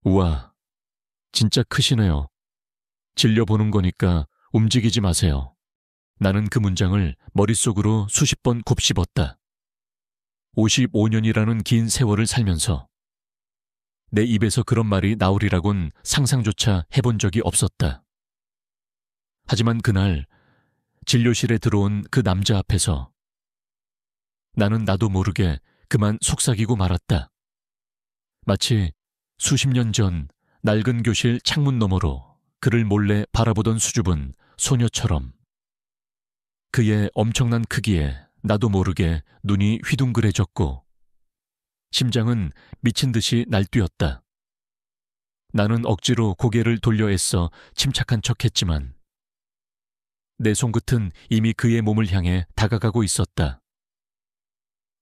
우와, 진짜 크시네요. 질려보는 거니까 움직이지 마세요. 나는 그 문장을 머릿속으로 수십 번 곱씹었다. 55년이라는 긴 세월을 살면서 내 입에서 그런 말이 나오리라곤 상상조차 해본 적이 없었다. 하지만 그날 진료실에 들어온 그 남자 앞에서 나는 나도 모르게 그만 속삭이고 말았다. 마치 수십 년 전 낡은 교실 창문 너머로 그를 몰래 바라보던 수줍은 소녀처럼. 그의 엄청난 크기에 나도 모르게 눈이 휘둥그레졌고 심장은 미친 듯이 날뛰었다. 나는 억지로 고개를 돌려 애써 침착한 척했지만 내 손끝은 이미 그의 몸을 향해 다가가고 있었다.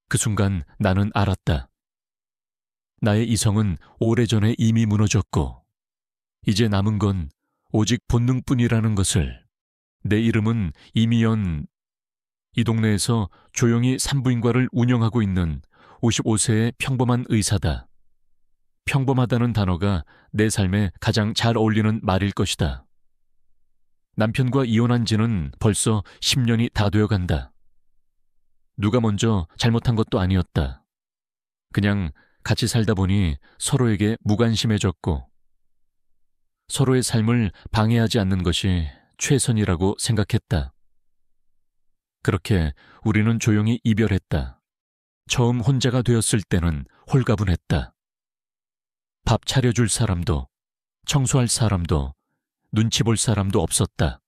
그 순간 나는 알았다. 나의 이성은 오래전에 이미 무너졌고 이제 남은 건 오직 본능뿐이라는 것을. 내 이름은 이미연. 이 동네에서 조용히 산부인과를 운영하고 있는 55세의 평범한 의사다. 평범하다는 단어가 내 삶에 가장 잘 어울리는 말일 것이다. 남편과 이혼한 지는 벌써 10년이 다 되어간다. 누가 먼저 잘못한 것도 아니었다. 그냥 같이 살다 보니 서로에게 무관심해졌고 서로의 삶을 방해하지 않는 것이 최선이라고 생각했다. 그렇게 우리는 조용히 이별했다. 처음 혼자가 되었을 때는 홀가분했다. 밥 차려줄 사람도, 청소할 사람도, 눈치 볼 사람도 없었다.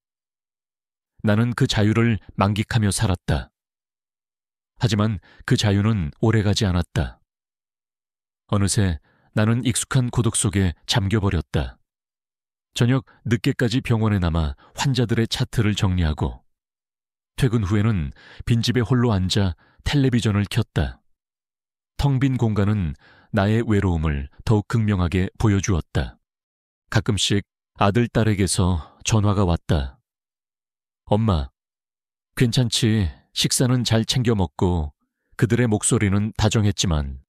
나는 그 자유를 만끽하며 살았다. 하지만 그 자유는 오래가지 않았다. 어느새 나는 익숙한 고독 속에 잠겨버렸다. 저녁 늦게까지 병원에 남아 환자들의 차트를 정리하고 퇴근 후에는 빈집에 홀로 앉아 텔레비전을 켰다. 텅 빈 공간은 나의 외로움을 더욱 극명하게 보여주었다. 가끔씩 아들, 딸에게서 전화가 왔다. 엄마, 괜찮지? 식사는 잘 챙겨 먹고 그들의 목소리는 다정했지만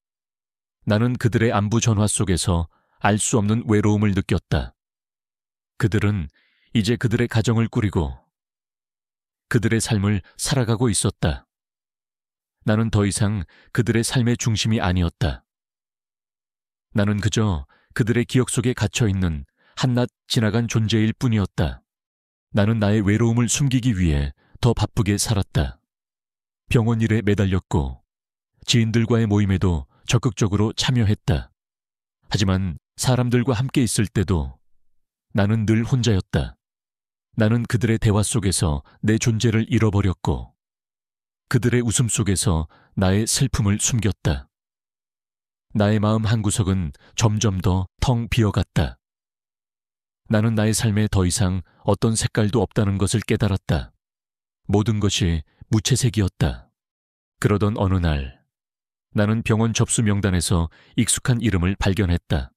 나는 그들의 안부 전화 속에서 알 수 없는 외로움을 느꼈다. 그들은 이제 그들의 가정을 꾸리고 그들의 삶을 살아가고 있었다. 나는 더 이상 그들의 삶의 중심이 아니었다. 나는 그저 그들의 기억 속에 갇혀있는 한낱 지나간 존재일 뿐이었다. 나는 나의 외로움을 숨기기 위해 더 바쁘게 살았다. 병원 일에 매달렸고 지인들과의 모임에도 적극적으로 참여했다. 하지만 사람들과 함께 있을 때도 나는 늘 혼자였다. 나는 그들의 대화 속에서 내 존재를 잃어버렸고 그들의 웃음 속에서 나의 슬픔을 숨겼다. 나의 마음 한구석은 점점 더 텅 비어갔다. 나는 나의 삶에 더 이상 어떤 색깔도 없다는 것을 깨달았다. 모든 것이 무채색이었다. 그러던 어느 날 나는 병원 접수 명단에서 익숙한 이름을 발견했다.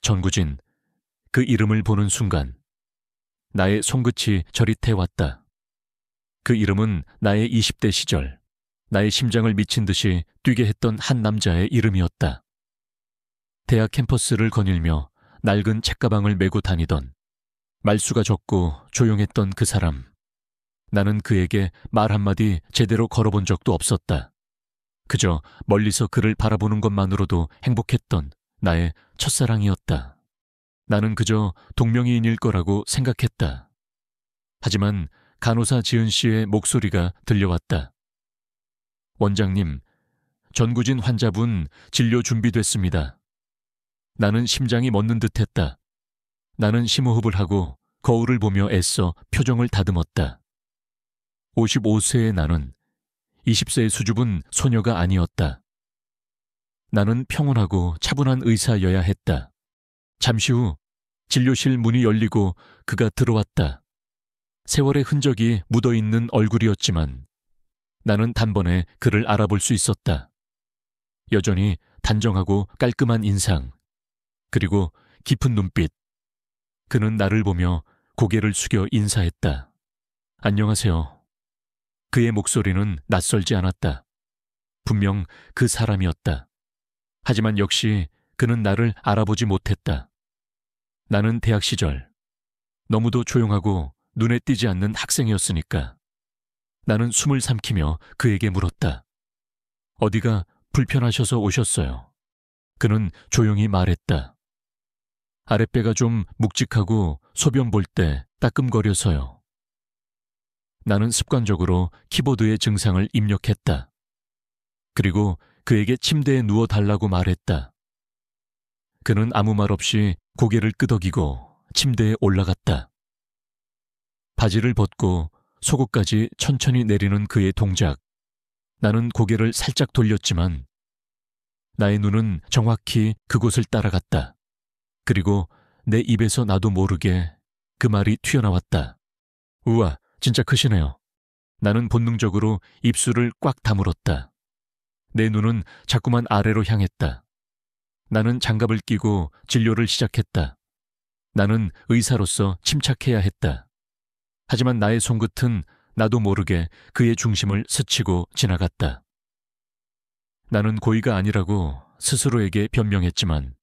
전구진. 그 이름을 보는 순간 나의 손끝이 저릿해왔다. 그 이름은 나의 20대 시절 나의 심장을 미친 듯이 뛰게 했던 한 남자의 이름이었다. 대학 캠퍼스를 거닐며 낡은 책가방을 메고 다니던 말수가 적고 조용했던 그 사람. 나는 그에게 말 한마디 제대로 걸어본 적도 없었다. 그저 멀리서 그를 바라보는 것만으로도 행복했던 나의 첫사랑이었다. 나는 그저 동명이인일 거라고 생각했다. 하지만 간호사 지은 씨의 목소리가 들려왔다. 원장님, 전구진 환자분 진료 준비됐습니다. 나는 심장이 멎는 듯했다. 나는 심호흡을 하고 거울을 보며 애써 표정을 다듬었다. 55세의 나는 20세의 수줍은 소녀가 아니었다. 나는 평온하고 차분한 의사여야 했다. 잠시 후 진료실 문이 열리고 그가 들어왔다. 세월의 흔적이 묻어있는 얼굴이었지만 나는 단번에 그를 알아볼 수 있었다. 여전히 단정하고 깔끔한 인상, 그리고 깊은 눈빛. 그는 나를 보며 고개를 숙여 인사했다. 안녕하세요. 그의 목소리는 낯설지 않았다. 분명 그 사람이었다. 하지만 역시 그는 나를 알아보지 못했다. 나는 대학 시절 너무도 조용하고 눈에 띄지 않는 학생이었으니까. 나는 숨을 삼키며 그에게 물었다. 어디가 불편하셔서 오셨어요? 그는 조용히 말했다. 아랫배가 좀 묵직하고 소변 볼 때 따끔거려서요. 나는 습관적으로 키보드의 증상을 입력했다. 그리고 그에게 침대에 누워 달라고 말했다. 그는 아무 말 없이 고개를 끄덕이고 침대에 올라갔다. 바지를 벗고 속옷까지 천천히 내리는 그의 동작. 나는 고개를 살짝 돌렸지만 나의 눈은 정확히 그곳을 따라갔다. 그리고 내 입에서 나도 모르게 그 말이 튀어나왔다. 우와, 진짜 크시네요. 나는 본능적으로 입술을 꽉 다물었다. 내 눈은 자꾸만 아래로 향했다. 나는 장갑을 끼고 진료를 시작했다. 나는 의사로서 침착해야 했다. 하지만 나의 손끝은 나도 모르게 그의 중심을 스치고 지나갔다. 나는 고의가 아니라고 스스로에게 변명했지만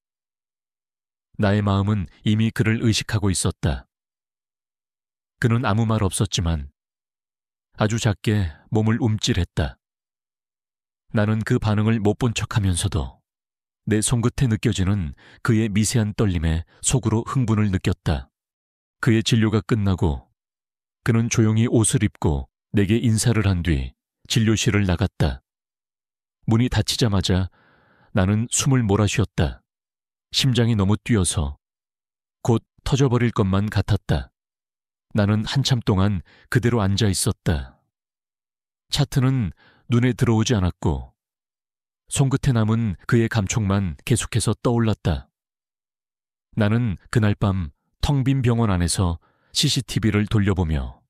나의 마음은 이미 그를 의식하고 있었다. 그는 아무 말 없었지만 아주 작게 몸을 움찔했다. 나는 그 반응을 못 본 척하면서도 내 손끝에 느껴지는 그의 미세한 떨림에 속으로 흥분을 느꼈다. 그의 진료가 끝나고 그는 조용히 옷을 입고 내게 인사를 한 뒤 진료실을 나갔다. 문이 닫히자마자 나는 숨을 몰아쉬었다. 심장이 너무 뛰어서 곧 터져버릴 것만 같았다. 나는 한참 동안 그대로 앉아 있었다. 차트는 눈에 들어오지 않았고 손끝에 남은 그의 감촉만 계속해서 떠올랐다. 나는 그날 밤 텅 빈 병원 안에서 CCTV를 돌려보며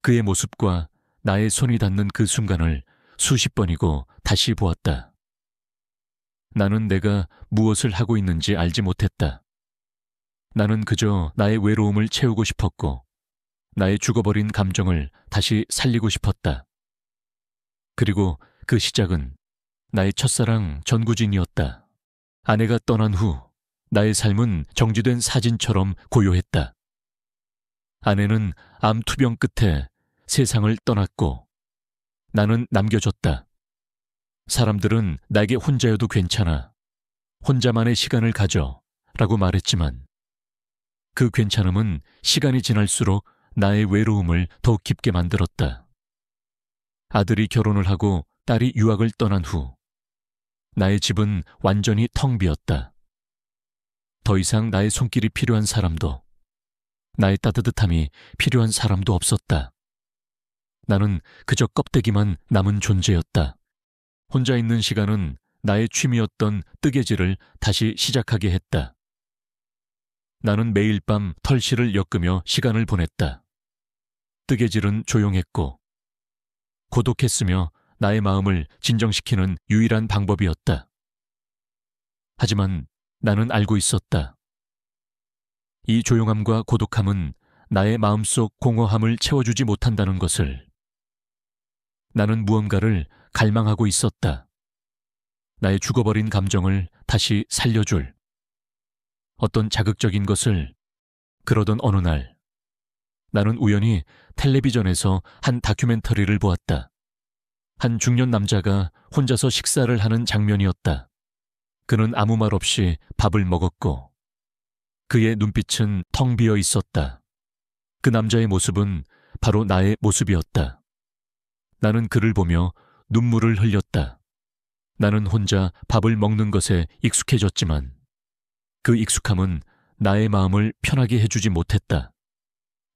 그의 모습과 나의 손이 닿는 그 순간을 수십 번이고 다시 보았다. 나는 내가 무엇을 하고 있는지 알지 못했다. 나는 그저 나의 외로움을 채우고 싶었고 나의 죽어버린 감정을 다시 살리고 싶었다. 그리고 그 시작은 나의 첫사랑 전구진이었다. 아내가 떠난 후 나의 삶은 정지된 사진처럼 고요했다. 아내는 암 투병 끝에 세상을 떠났고 나는 남겨졌다. 사람들은 나에게 혼자여도 괜찮아. 혼자만의 시간을 가져 라고 말했지만 그 괜찮음은 시간이 지날수록 나의 외로움을 더 깊게 만들었다. 아들이 결혼을 하고 딸이 유학을 떠난 후 나의 집은 완전히 텅 비었다. 더 이상 나의 손길이 필요한 사람도 나의 따뜻함이 필요한 사람도 없었다. 나는 그저 껍데기만 남은 존재였다. 혼자 있는 시간은 나의 취미였던 뜨개질을 다시 시작하게 했다. 나는 매일 밤 털실을 엮으며 시간을 보냈다. 뜨개질은 조용했고 고독했으며 나의 마음을 진정시키는 유일한 방법이었다. 하지만 나는 알고 있었다. 이 조용함과 고독함은 나의 마음속 공허함을 채워주지 못한다는 것을. 나는 무언가를 갈망하고 있었다. 나의 죽어버린 감정을 다시 살려줄 어떤 자극적인 것을. 그러던 어느 날 나는 우연히 텔레비전에서 한 다큐멘터리를 보았다. 한 중년 남자가 혼자서 식사를 하는 장면이었다. 그는 아무 말 없이 밥을 먹었고 그의 눈빛은 텅 비어 있었다. 그 남자의 모습은 바로 나의 모습이었다. 나는 그를 보며 눈물을 흘렸다. 나는 혼자 밥을 먹는 것에 익숙해졌지만 그 익숙함은 나의 마음을 편하게 해주지 못했다.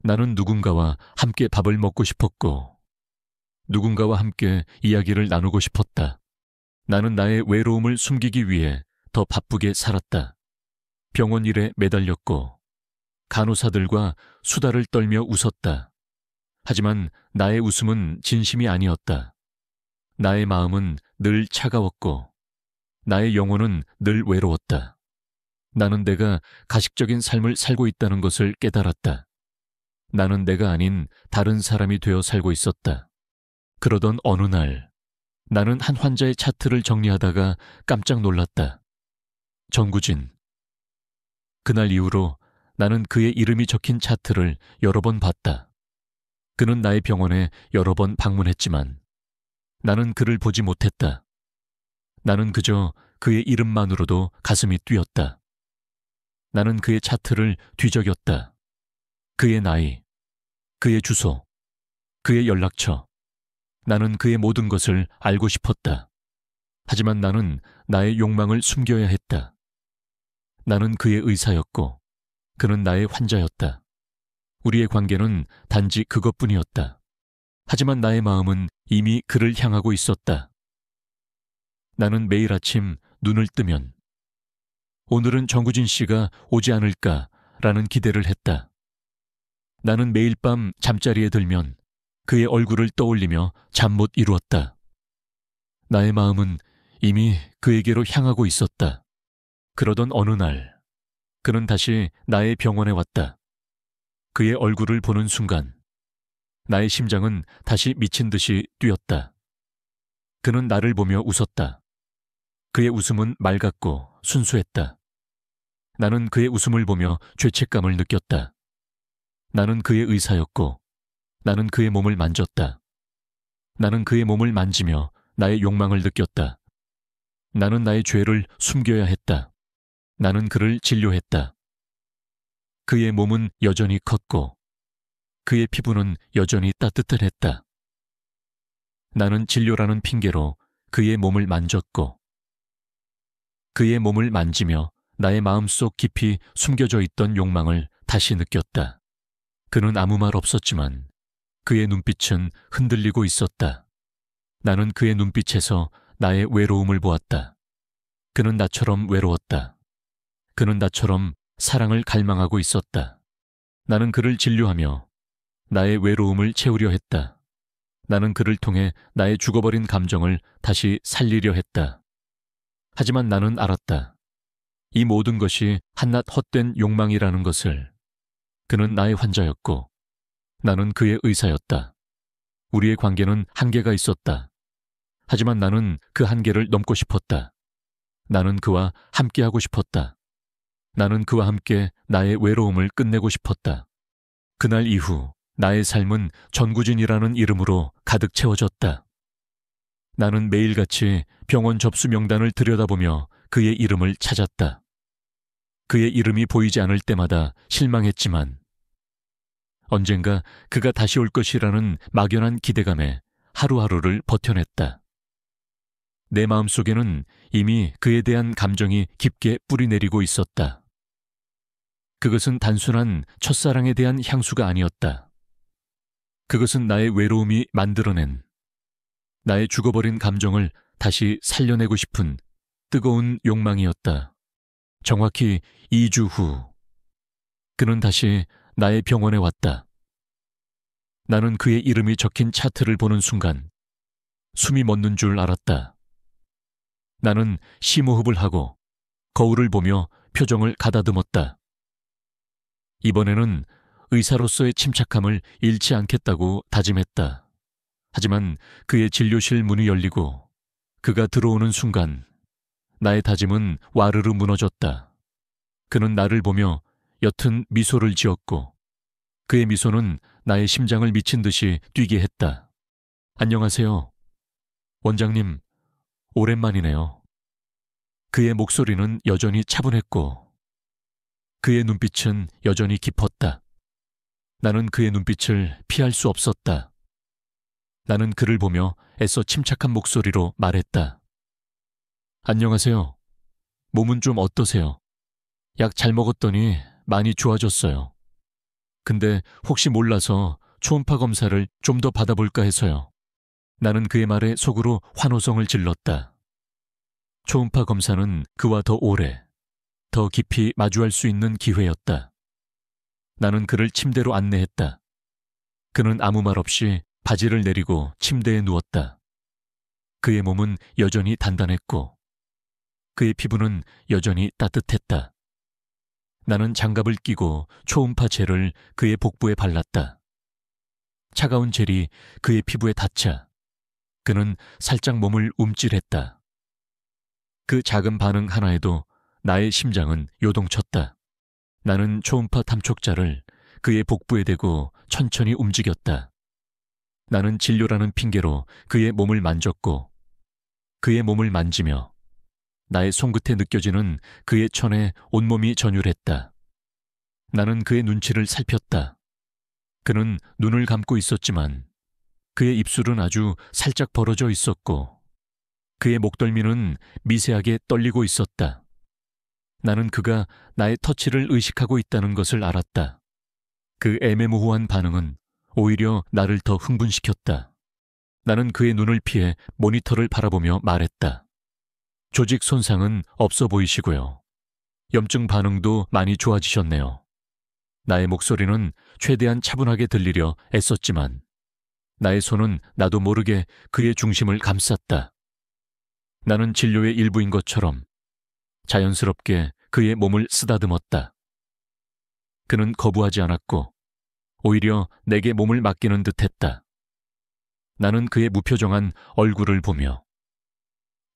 나는 누군가와 함께 밥을 먹고 싶었고 누군가와 함께 이야기를 나누고 싶었다. 나는 나의 외로움을 숨기기 위해 더 바쁘게 살았다. 병원 일에 매달렸고 간호사들과 수다를 떨며 웃었다. 하지만 나의 웃음은 진심이 아니었다. 나의 마음은 늘 차가웠고 나의 영혼은 늘 외로웠다. 나는 내가 가식적인 삶을 살고 있다는 것을 깨달았다. 나는 내가 아닌 다른 사람이 되어 살고 있었다. 그러던 어느 날 나는 한 환자의 차트를 정리하다가 깜짝 놀랐다. 정구진. 그날 이후로 나는 그의 이름이 적힌 차트를 여러 번 봤다. 그는 나의 병원에 여러 번 방문했지만 나는 그를 보지 못했다. 나는 그저 그의 이름만으로도 가슴이 뛰었다. 나는 그의 차트를 뒤적였다. 그의 나이, 그의 주소, 그의 연락처. 나는 그의 모든 것을 알고 싶었다. 하지만 나는 나의 욕망을 숨겨야 했다. 나는 그의 의사였고 그는 나의 환자였다. 우리의 관계는 단지 그것뿐이었다. 하지만 나의 마음은 이미 그를 향하고 있었다. 나는 매일 아침 눈을 뜨면 오늘은 정구진 씨가 오지 않을까라는 기대를 했다. 나는 매일 밤 잠자리에 들면 그의 얼굴을 떠올리며 잠 못 이루었다. 나의 마음은 이미 그에게로 향하고 있었다. 그러던 어느 날 그는 다시 나의 병원에 왔다. 그의 얼굴을 보는 순간 나의 심장은 다시 미친 듯이 뛰었다. 그는 나를 보며 웃었다. 그의 웃음은 맑았고 순수했다. 나는 그의 웃음을 보며 죄책감을 느꼈다. 나는 그의 의사였고 나는 그의 몸을 만졌다. 나는 그의 몸을 만지며 나의 욕망을 느꼈다. 나는 나의 죄를 숨겨야 했다. 나는 그를 진료했다. 그의 몸은 여전히 컸고 그의 피부는 여전히 따뜻했다. 나는 진료라는 핑계로 그의 몸을 만졌고 그의 몸을 만지며 나의 마음속 깊이 숨겨져 있던 욕망을 다시 느꼈다. 그는 아무 말 없었지만 그의 눈빛은 흔들리고 있었다. 나는 그의 눈빛에서 나의 외로움을 보았다. 그는 나처럼 외로웠다. 그는 나처럼 사랑을 갈망하고 있었다. 나는 그를 진료하며 나의 외로움을 채우려 했다. 나는 그를 통해 나의 죽어버린 감정을 다시 살리려 했다. 하지만 나는 알았다. 이 모든 것이 한낱 헛된 욕망이라는 것을. 그는 나의 환자였고 나는 그의 의사였다. 우리의 관계는 한계가 있었다. 하지만 나는 그 한계를 넘고 싶었다. 나는 그와 함께하고 싶었다. 나는 그와 함께 나의 외로움을 끝내고 싶었다. 그날 이후 나의 삶은 전구진이라는 이름으로 가득 채워졌다. 나는 매일같이 병원 접수 명단을 들여다보며 그의 이름을 찾았다. 그의 이름이 보이지 않을 때마다 실망했지만 언젠가 그가 다시 올 것이라는 막연한 기대감에 하루하루를 버텨냈다. 내 마음속에는 이미 그에 대한 감정이 깊게 뿌리내리고 있었다. 그것은 단순한 첫사랑에 대한 향수가 아니었다. 그것은 나의 외로움이 만들어낸 나의 죽어버린 감정을 다시 살려내고 싶은 뜨거운 욕망이었다. 정확히 2주 후 그는 다시 나의 병원에 왔다. 나는 그의 이름이 적힌 차트를 보는 순간 숨이 멎는 줄 알았다. 나는 심호흡을 하고 거울을 보며 표정을 가다듬었다. 이번에는 의사로서의 침착함을 잃지 않겠다고 다짐했다. 하지만 그의 진료실 문이 열리고 그가 들어오는 순간 나의 다짐은 와르르 무너졌다. 그는 나를 보며 옅은 미소를 지었고 그의 미소는 나의 심장을 미친 듯이 뛰게 했다. 안녕하세요. 원장님, 오랜만이네요. 그의 목소리는 여전히 차분했고 그의 눈빛은 여전히 깊었다. 나는 그의 눈빛을 피할 수 없었다. 나는 그를 보며 애써 침착한 목소리로 말했다. 안녕하세요. 몸은 좀 어떠세요? 약 잘 먹었더니 많이 좋아졌어요. 근데 혹시 몰라서 초음파 검사를 좀 더 받아볼까 해서요. 나는 그의 말에 속으로 환호성을 질렀다. 초음파 검사는 그와 더 오래, 더 깊이 마주할 수 있는 기회였다. 나는 그를 침대로 안내했다. 그는 아무 말 없이 바지를 내리고 침대에 누웠다. 그의 몸은 여전히 단단했고 그의 피부는 여전히 따뜻했다. 나는 장갑을 끼고 초음파 젤을 그의 복부에 발랐다. 차가운 젤이 그의 피부에 닿자 그는 살짝 몸을 움찔했다. 그 작은 반응 하나에도 나의 심장은 요동쳤다. 나는 초음파 탐촉자를 그의 복부에 대고 천천히 움직였다. 나는 진료라는 핑계로 그의 몸을 만졌고 그의 몸을 만지며 나의 손끝에 느껴지는 그의 천에 온몸이 전율했다. 나는 그의 눈치를 살폈다. 그는 눈을 감고 있었지만 그의 입술은 아주 살짝 벌어져 있었고 그의 목덜미는 미세하게 떨리고 있었다. 나는 그가 나의 터치를 의식하고 있다는 것을 알았다. 그 애매모호한 반응은 오히려 나를 더 흥분시켰다. 나는 그의 눈을 피해 모니터를 바라보며 말했다. 조직 손상은 없어 보이시고요. 염증 반응도 많이 좋아지셨네요. 나의 목소리는 최대한 차분하게 들리려 애썼지만 나의 손은 나도 모르게 그의 중심을 감쌌다. 나는 진료의 일부인 것처럼 자연스럽게 그의 몸을 쓰다듬었다. 그는 거부하지 않았고 오히려 내게 몸을 맡기는 듯했다. 나는 그의 무표정한 얼굴을 보며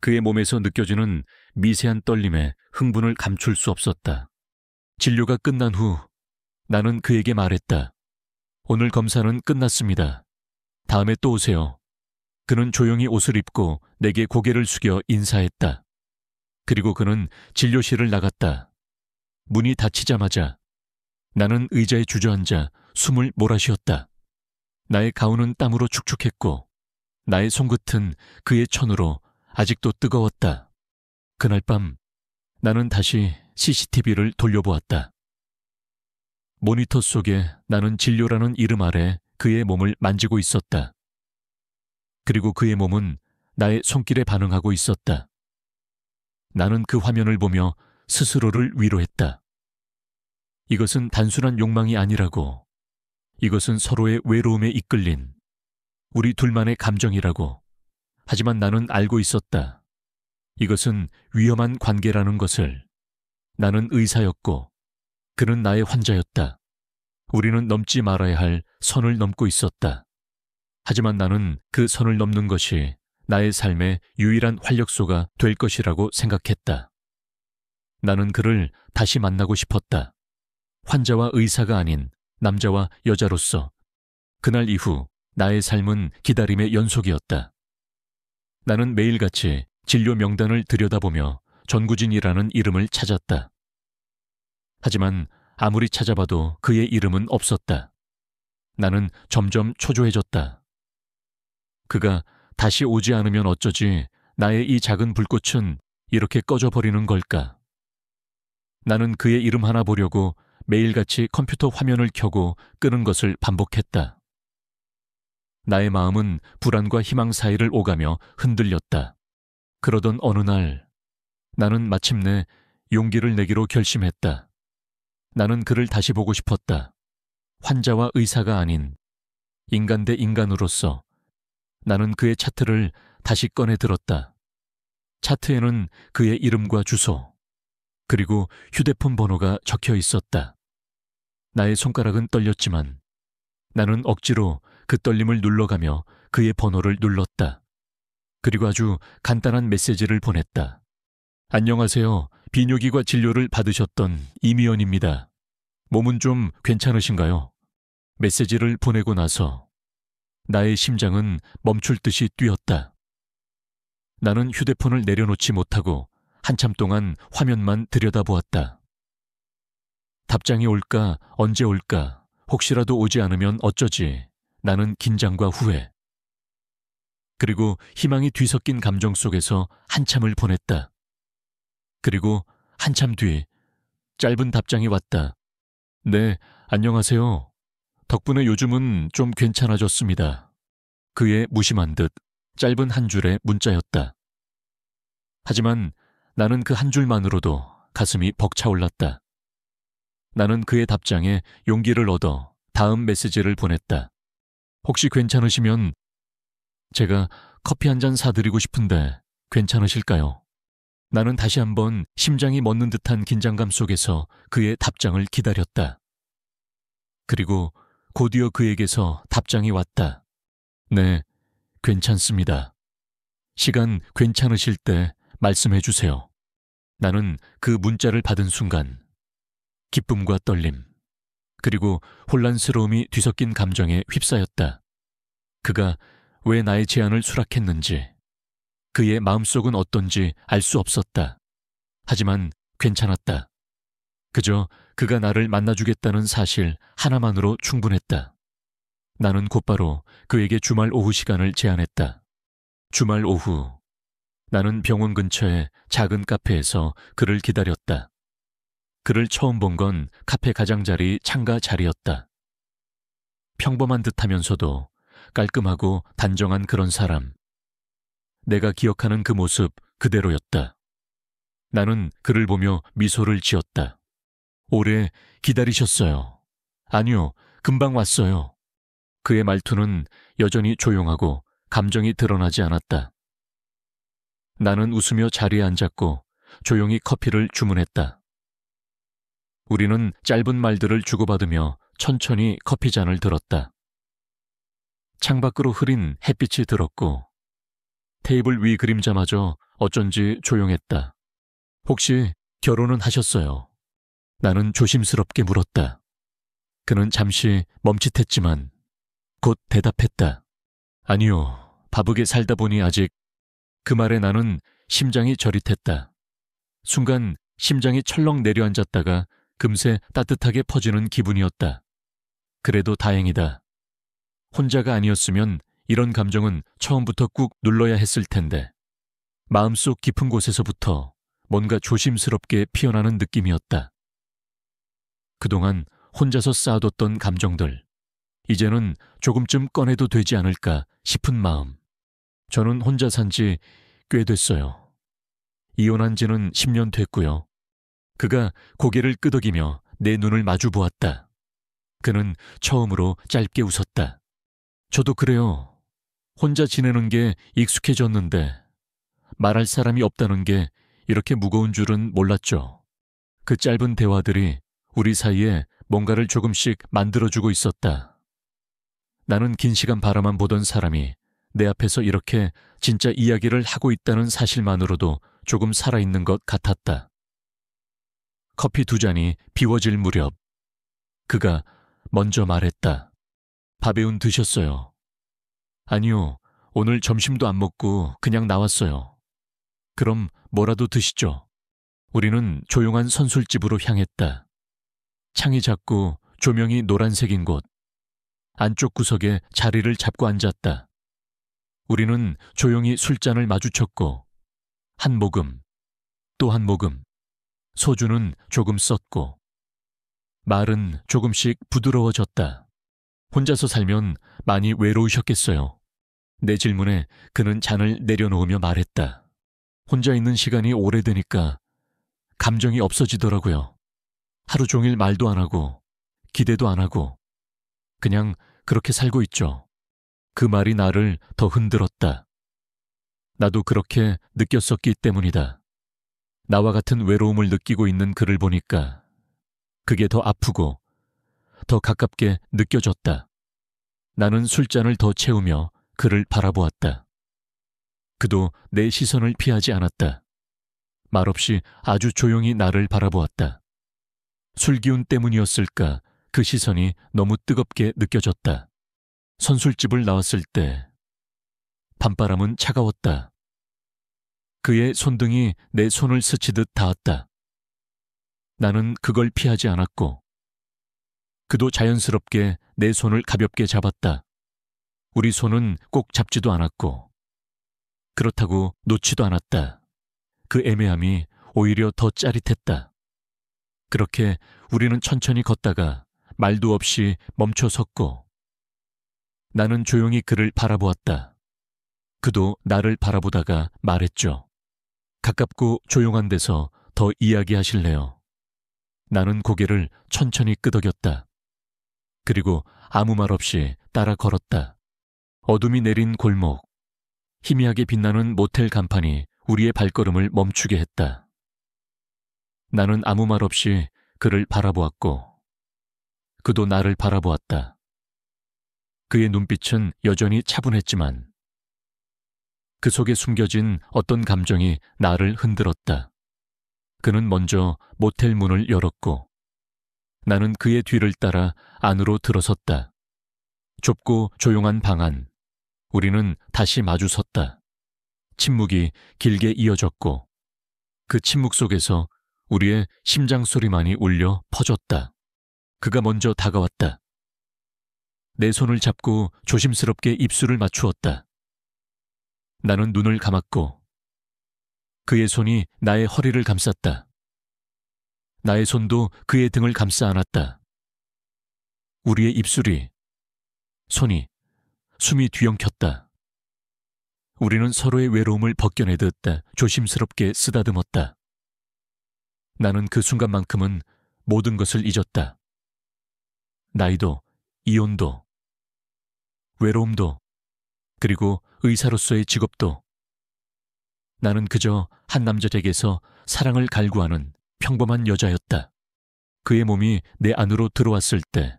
그의 몸에서 느껴지는 미세한 떨림에 흥분을 감출 수 없었다. 진료가 끝난 후 나는 그에게 말했다. 오늘 검사는 끝났습니다. 다음에 또 오세요. 그는 조용히 옷을 입고 내게 고개를 숙여 인사했다. 그리고 그는 진료실을 나갔다. 문이 닫히자마자 나는 의자에 주저앉아 숨을 몰아쉬었다. 나의 가운은 땀으로 축축했고 나의 손끝은 그의 천으로 아직도 뜨거웠다. 그날 밤 나는 다시 CCTV를 돌려보았다. 모니터 속에 나는 진료라는 이름 아래 그의 몸을 만지고 있었다. 그리고 그의 몸은 나의 손길에 반응하고 있었다. 나는 그 화면을 보며 스스로를 위로했다. 이것은 단순한 욕망이 아니라고. 이것은 서로의 외로움에 이끌린 우리 둘만의 감정이라고. 하지만 나는 알고 있었다. 이것은 위험한 관계라는 것을. 나는 의사였고 그는 나의 환자였다. 우리는 넘지 말아야 할 선을 넘고 있었다. 하지만 나는 그 선을 넘는 것이 나의 삶의 유일한 활력소가 될 것이라고 생각했다. 나는 그를 다시 만나고 싶었다. 환자와 의사가 아닌 남자와 여자로서. 그날 이후 나의 삶은 기다림의 연속이었다. 나는 매일같이 진료 명단을 들여다보며 전구진이라는 이름을 찾았다. 하지만 아무리 찾아봐도 그의 이름은 없었다. 나는 점점 초조해졌다. 그가 다시 오지 않으면 어쩌지 나의 이 작은 불꽃은 이렇게 꺼져버리는 걸까? 나는 그의 이름 하나 보려고 매일같이 컴퓨터 화면을 켜고 끄는 것을 반복했다. 나의 마음은 불안과 희망 사이를 오가며 흔들렸다. 그러던 어느 날 나는 마침내 용기를 내기로 결심했다. 나는 그를 다시 보고 싶었다. 환자와 의사가 아닌 인간 대 인간으로서. 나는 그의 차트를 다시 꺼내 들었다. 차트에는 그의 이름과 주소, 그리고 휴대폰 번호가 적혀 있었다. 나의 손가락은 떨렸지만 나는 억지로 그 떨림을 눌러가며 그의 번호를 눌렀다. 그리고 아주 간단한 메시지를 보냈다. 안녕하세요. 비뇨기과 진료를 받으셨던 이미연입니다. 몸은 좀 괜찮으신가요? 메시지를 보내고 나서 나의 심장은 멈출 듯이 뛰었다. 나는 휴대폰을 내려놓지 못하고 한참 동안 화면만 들여다보았다. 답장이 올까, 언제 올까, 혹시라도 오지 않으면 어쩌지. 나는 긴장과 후회, 그리고 희망이 뒤섞인 감정 속에서 한참을 보냈다. 그리고 한참 뒤 짧은 답장이 왔다. 네, 안녕하세요. 덕분에 요즘은 좀 괜찮아졌습니다. 그의 무심한 듯 짧은 한 줄의 문자였다. 하지만 나는 그 한 줄만으로도 가슴이 벅차올랐다. 나는 그의 답장에 용기를 얻어 다음 메시지를 보냈다. 혹시 괜찮으시면 제가 커피 한 잔 사드리고 싶은데 괜찮으실까요? 나는 다시 한번 심장이 멎는 듯한 긴장감 속에서 그의 답장을 기다렸다. 그리고 곧이어 그에게서 답장이 왔다. 네, 괜찮습니다. 시간 괜찮으실 때 말씀해 주세요. 나는 그 문자를 받은 순간 기쁨과 떨림, 그리고 혼란스러움이 뒤섞인 감정에 휩싸였다. 그가 왜 나의 제안을 수락했는지, 그의 마음속은 어떤지 알 수 없었다. 하지만 괜찮았다. 그저 그가 나를 만나주겠다는 사실 하나만으로 충분했다. 나는 곧바로 그에게 주말 오후 시간을 제안했다. 주말 오후, 나는 병원 근처의 작은 카페에서 그를 기다렸다. 그를 처음 본 건 카페 가장자리 창가 자리였다. 평범한 듯하면서도 깔끔하고 단정한 그런 사람. 내가 기억하는 그 모습 그대로였다. 나는 그를 보며 미소를 지었다. 오래 기다리셨어요. 아니요, 금방 왔어요. 그의 말투는 여전히 조용하고 감정이 드러나지 않았다. 나는 웃으며 자리에 앉았고 조용히 커피를 주문했다. 우리는 짧은 말들을 주고받으며 천천히 커피잔을 들었다. 창밖으로 흐린 햇빛이 들었고 테이블 위 그림자마저 어쩐지 조용했다. 혹시 결혼은 하셨어요? 나는 조심스럽게 물었다. 그는 잠시 멈칫했지만 곧 대답했다. 아니요, 바쁘게 살다 보니 아직. 그 말에 나는 심장이 저릿했다. 순간 심장이 철렁 내려앉았다가 금세 따뜻하게 퍼지는 기분이었다. 그래도 다행이다. 혼자가 아니었으면 이런 감정은 처음부터 꾹 눌러야 했을 텐데. 마음속 깊은 곳에서부터 뭔가 조심스럽게 피어나는 느낌이었다. 그동안 혼자서 쌓아뒀던 감정들, 이제는 조금쯤 꺼내도 되지 않을까 싶은 마음. 저는 혼자 산 지 꽤 됐어요. 이혼한 지는 10년 됐고요. 그가 고개를 끄덕이며 내 눈을 마주 보았다. 그는 처음으로 짧게 웃었다. 저도 그래요. 혼자 지내는 게 익숙해졌는데 말할 사람이 없다는 게 이렇게 무거운 줄은 몰랐죠. 그 짧은 대화들이 우리 사이에 뭔가를 조금씩 만들어주고 있었다. 나는 긴 시간 바라만 보던 사람이 내 앞에서 이렇게 진짜 이야기를 하고 있다는 사실만으로도 조금 살아있는 것 같았다. 커피 2잔이 비워질 무렵 그가 먼저 말했다. 밥에운 드셨어요? 아니요, 오늘 점심도 안 먹고 그냥 나왔어요. 그럼 뭐라도 드시죠. 우리는 조용한 선술집으로 향했다. 창이 작고 조명이 노란색인 곳. 안쪽 구석에 자리를 잡고 앉았다. 우리는 조용히 술잔을 마주쳤고 한 모금, 또 한 모금. 소주는 조금 썼고 말은 조금씩 부드러워졌다. 혼자서 살면 많이 외로우셨겠어요. 내 질문에 그는 잔을 내려놓으며 말했다. 혼자 있는 시간이 오래되니까 감정이 없어지더라고요. 하루 종일 말도 안 하고 기대도 안 하고 그냥 그렇게 살고 있죠. 그 말이 나를 더 흔들었다. 나도 그렇게 느꼈었기 때문이다. 나와 같은 외로움을 느끼고 있는 그를 보니까 그게 더 아프고 더 가깝게 느껴졌다. 나는 술잔을 더 채우며 그를 바라보았다. 그도 내 시선을 피하지 않았다. 말없이 아주 조용히 나를 바라보았다. 술기운 때문이었을까 그 시선이 너무 뜨겁게 느껴졌다. 선술집을 나왔을 때 밤바람은 차가웠다. 그의 손등이 내 손을 스치듯 닿았다. 나는 그걸 피하지 않았고 그도 자연스럽게 내 손을 가볍게 잡았다. 우리 손은 꼭 잡지도 않았고 그렇다고 놓지도 않았다. 그 애매함이 오히려 더 짜릿했다. 그렇게 우리는 천천히 걷다가 말도 없이 멈춰 섰고 나는 조용히 그를 바라보았다. 그도 나를 바라보다가 말했죠. 가깝고 조용한 데서 더 이야기하실래요? 나는 고개를 천천히 끄덕였다. 그리고 아무 말 없이 따라 걸었다. 어둠이 내린 골목, 희미하게 빛나는 모텔 간판이 우리의 발걸음을 멈추게 했다. 나는 아무 말 없이 그를 바라보았고 그도 나를 바라보았다. 그의 눈빛은 여전히 차분했지만 그 속에 숨겨진 어떤 감정이 나를 흔들었다. 그는 먼저 모텔 문을 열었고 나는 그의 뒤를 따라 안으로 들어섰다. 좁고 조용한 방 안. 우리는 다시 마주 섰다. 침묵이 길게 이어졌고 그 침묵 속에서 우리의 심장 소리만이 울려 퍼졌다. 그가 먼저 다가왔다. 내 손을 잡고 조심스럽게 입술을 맞추었다. 나는 눈을 감았고 그의 손이 나의 허리를 감쌌다. 나의 손도 그의 등을 감싸 안았다. 우리의 입술이, 손이, 숨이 뒤엉켰다. 우리는 서로의 외로움을 벗겨내듯 조심스럽게 쓰다듬었다. 나는 그 순간만큼은 모든 것을 잊었다. 나이도, 이혼도, 외로움도, 그리고 의사로서의 직업도. 나는 그저 한 남자 댁에서 사랑을 갈구하는 평범한 여자였다. 그의 몸이 내 안으로 들어왔을 때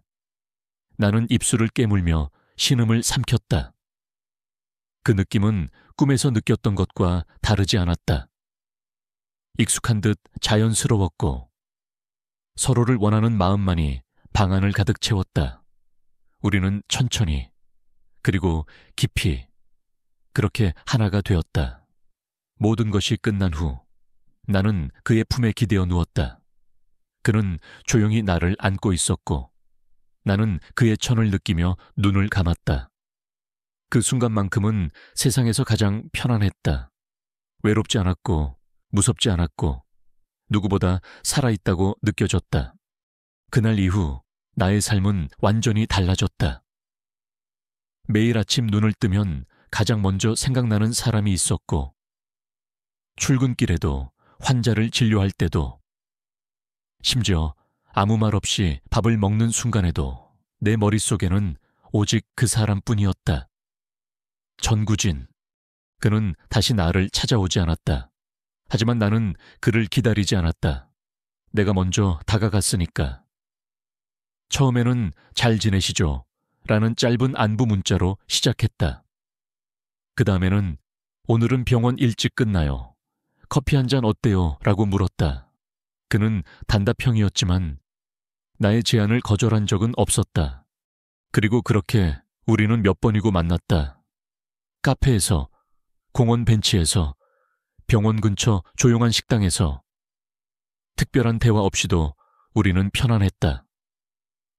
나는 입술을 깨물며 신음을 삼켰다. 그 느낌은 꿈에서 느꼈던 것과 다르지 않았다. 익숙한 듯 자연스러웠고 서로를 원하는 마음만이 방 안을 가득 채웠다. 우리는 천천히 그리고 깊이 그렇게 하나가 되었다. 모든 것이 끝난 후 나는 그의 품에 기대어 누웠다. 그는 조용히 나를 안고 있었고 나는 그의 천을 느끼며 눈을 감았다. 그 순간만큼은 세상에서 가장 편안했다. 외롭지 않았고 무섭지 않았고 누구보다 살아있다고 느껴졌다. 그날 이후 나의 삶은 완전히 달라졌다. 매일 아침 눈을 뜨면 가장 먼저 생각나는 사람이 있었고 출근길에도 환자를 진료할 때도 심지어 아무 말 없이 밥을 먹는 순간에도 내 머릿속에는 오직 그 사람뿐이었다. 전구진. 그는 다시 나를 찾아오지 않았다. 하지만 나는 그를 기다리지 않았다. 내가 먼저 다가갔으니까. 처음에는 잘 지내시죠? 라는 짧은 안부 문자로 시작했다. 그 다음에는 오늘은 병원 일찍 끝나요. 커피 한 잔 어때요? 라고 물었다. 그는 단답형이었지만 나의 제안을 거절한 적은 없었다. 그리고 그렇게 우리는 몇 번이고 만났다. 카페에서, 공원 벤치에서, 병원 근처 조용한 식당에서. 특별한 대화 없이도 우리는 편안했다.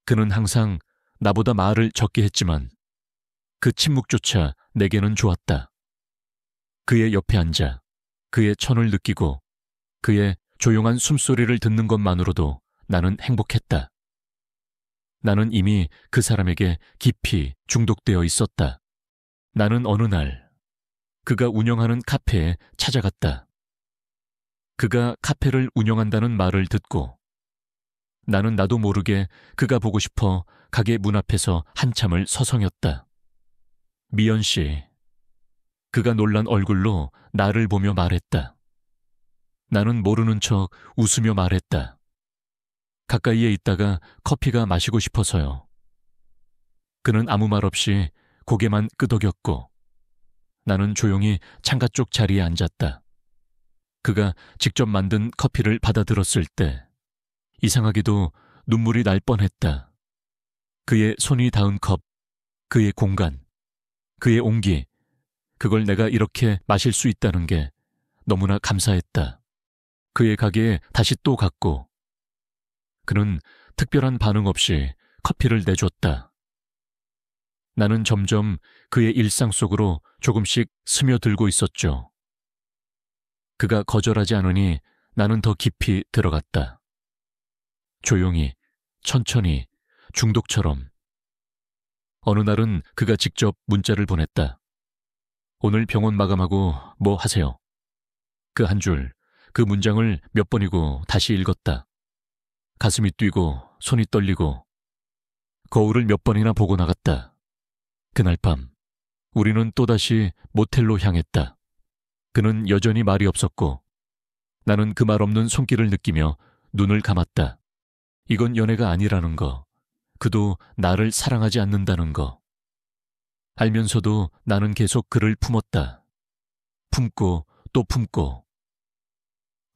그는 항상 나보다 말을 적게 했지만 그 침묵조차 내게는 좋았다. 그의 옆에 앉아 그의 천을 느끼고 그의 조용한 숨소리를 듣는 것만으로도 나는 행복했다. 나는 이미 그 사람에게 깊이 중독되어 있었다. 나는 어느 날 그가 운영하는 카페에 찾아갔다. 그가 카페를 운영한다는 말을 듣고 나는 나도 모르게 그가 보고 싶어 가게 문 앞에서 한참을 서성였다. 미연 씨. 그가 놀란 얼굴로 나를 보며 말했다. 나는 모르는 척 웃으며 말했다. 가까이에 있다가 커피가 마시고 싶어서요. 그는 아무 말 없이 고개만 끄덕였고 나는 조용히 창가 쪽 자리에 앉았다. 그가 직접 만든 커피를 받아들었을 때 이상하게도 눈물이 날 뻔했다. 그의 손이 닿은 컵, 그의 공간, 그의 온기, 그걸 내가 이렇게 마실 수 있다는 게 너무나 감사했다. 그의 가게에 다시 또 갔고 그는 특별한 반응 없이 커피를 내줬다. 나는 점점 그의 일상 속으로 조금씩 스며들고 있었죠. 그가 거절하지 않으니 나는 더 깊이 들어갔다. 조용히, 천천히, 중독처럼. 어느 날은 그가 직접 문자를 보냈다. 오늘 병원 마감하고 뭐 하세요? 그 한 줄, 그 문장을 몇 번이고 다시 읽었다. 가슴이 뛰고 손이 떨리고 거울을 몇 번이나 보고 나갔다. 그날 밤 우리는 또다시 모텔로 향했다. 그는 여전히 말이 없었고 나는 그 말 없는 손길을 느끼며 눈을 감았다. 이건 연애가 아니라는 거, 그도 나를 사랑하지 않는다는 거. 알면서도 나는 계속 그를 품었다. 품고 또 품고.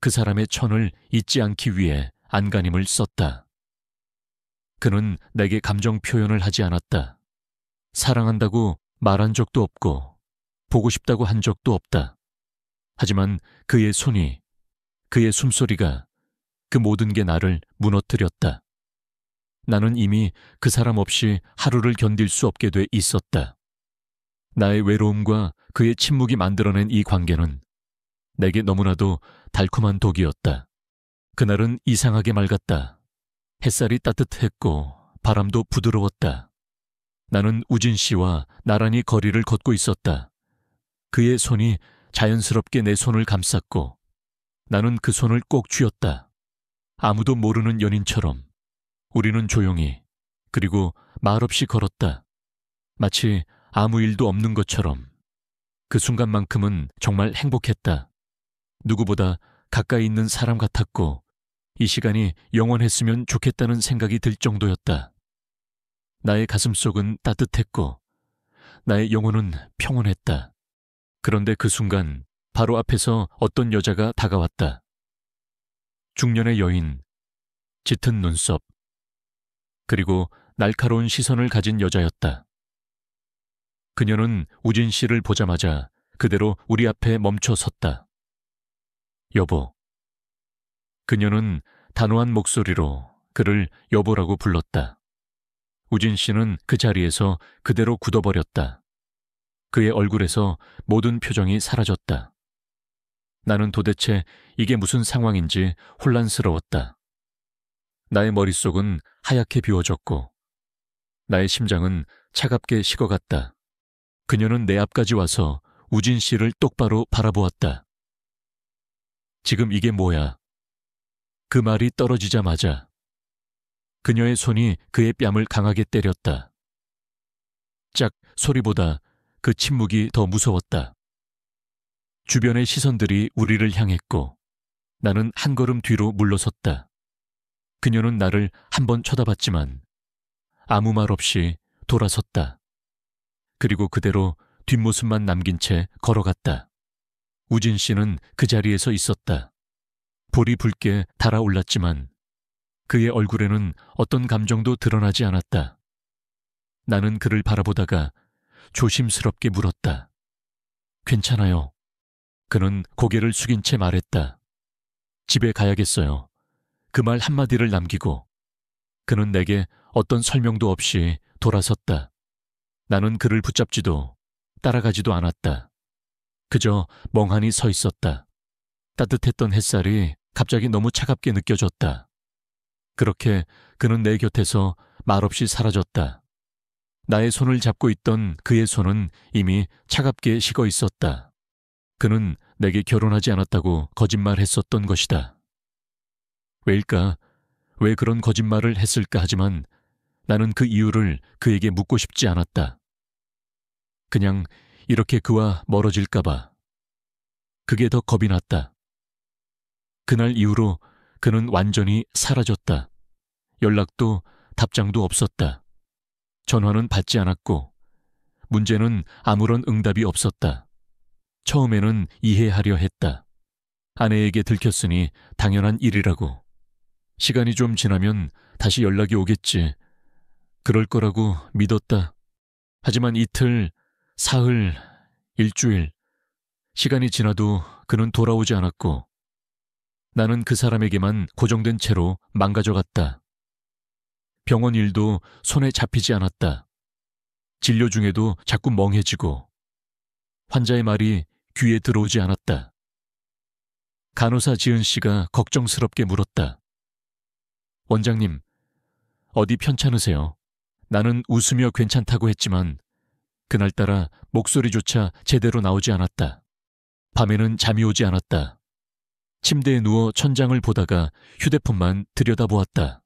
그 사람의 천을 잊지 않기 위해 안간힘을 썼다. 그는 내게 감정 표현을 하지 않았다. 사랑한다고 말한 적도 없고 보고 싶다고 한 적도 없다. 하지만 그의 손이, 그의 숨소리가, 그 모든 게 나를 무너뜨렸다. 나는 이미 그 사람 없이 하루를 견딜 수 없게 돼 있었다. 나의 외로움과 그의 침묵이 만들어낸 이 관계는 내게 너무나도 달콤한 독이었다. 그날은 이상하게 맑았다. 햇살이 따뜻했고 바람도 부드러웠다. 나는 우진 씨와 나란히 거리를 걷고 있었다. 그의 손이 자연스럽게 내 손을 감쌌고 나는 그 손을 꼭 쥐었다. 아무도 모르는 연인처럼 우리는 조용히 그리고 말없이 걸었다. 마치 아무 일도 없는 것처럼. 그 순간만큼은 정말 행복했다. 누구보다 가까이 있는 사람 같았고 이 시간이 영원했으면 좋겠다는 생각이 들 정도였다. 나의 가슴속은 따뜻했고 나의 영혼은 평온했다. 그런데 그 순간 바로 앞에서 어떤 여자가 다가왔다. 중년의 여인, 짙은 눈썹, 그리고 날카로운 시선을 가진 여자였다. 그녀는 우진 씨를 보자마자 그대로 우리 앞에 멈춰 섰다. 여보. 그녀는 단호한 목소리로 그를 여보라고 불렀다. 우진 씨는 그 자리에서 그대로 굳어버렸다. 그의 얼굴에서 모든 표정이 사라졌다. 나는 도대체 이게 무슨 상황인지 혼란스러웠다. 나의 머릿속은 하얗게 비워졌고 나의 심장은 차갑게 식어갔다. 그녀는 내 앞까지 와서 우진 씨를 똑바로 바라보았다. 지금 이게 뭐야? 그 말이 떨어지자마자 그녀의 손이 그의 뺨을 강하게 때렸다. 짝 소리보다 그 침묵이 더 무서웠다. 주변의 시선들이 우리를 향했고 나는 한 걸음 뒤로 물러섰다. 그녀는 나를 한 번 쳐다봤지만 아무 말 없이 돌아섰다. 그리고 그대로 뒷모습만 남긴 채 걸어갔다. 우진 씨는 그 자리에서 있었다. 볼이 붉게 달아올랐지만 그의 얼굴에는 어떤 감정도 드러나지 않았다. 나는 그를 바라보다가 조심스럽게 물었다. 괜찮아요. 그는 고개를 숙인 채 말했다. 집에 가야겠어요. 그 말 한마디를 남기고 그는 내게 어떤 설명도 없이 돌아섰다. 나는 그를 붙잡지도 따라가지도 않았다. 그저 멍하니 서 있었다. 따뜻했던 햇살이 갑자기 너무 차갑게 느껴졌다. 그렇게 그는 내 곁에서 말없이 사라졌다. 나의 손을 잡고 있던 그의 손은 이미 차갑게 식어 있었다. 그는 내게 결혼하지 않았다고 거짓말했었던 것이다. 왜일까? 왜 그런 거짓말을 했을까 하지만 나는 그 이유를 그에게 묻고 싶지 않았다. 그냥 이렇게 그와 멀어질까봐. 그게 더 겁이 났다. 그날 이후로 그는 완전히 사라졌다. 연락도 답장도 없었다. 전화는 받지 않았고 문제는 아무런 응답이 없었다. 처음에는 이해하려 했다. 아내에게 들켰으니 당연한 일이라고. 시간이 좀 지나면 다시 연락이 오겠지. 그럴 거라고 믿었다. 하지만 이틀, 사흘, 일주일, 시간이 지나도 그는 돌아오지 않았고 나는 그 사람에게만 고정된 채로 망가져갔다. 병원 일도 손에 잡히지 않았다. 진료 중에도 자꾸 멍해지고 환자의 말이 귀에 들어오지 않았다. 간호사 지은 씨가 걱정스럽게 물었다. 원장님, 어디 편찮으세요? 나는 웃으며 괜찮다고 했지만 그날따라 목소리조차 제대로 나오지 않았다. 밤에는 잠이 오지 않았다. 침대에 누워 천장을 보다가 휴대폰만 들여다보았다.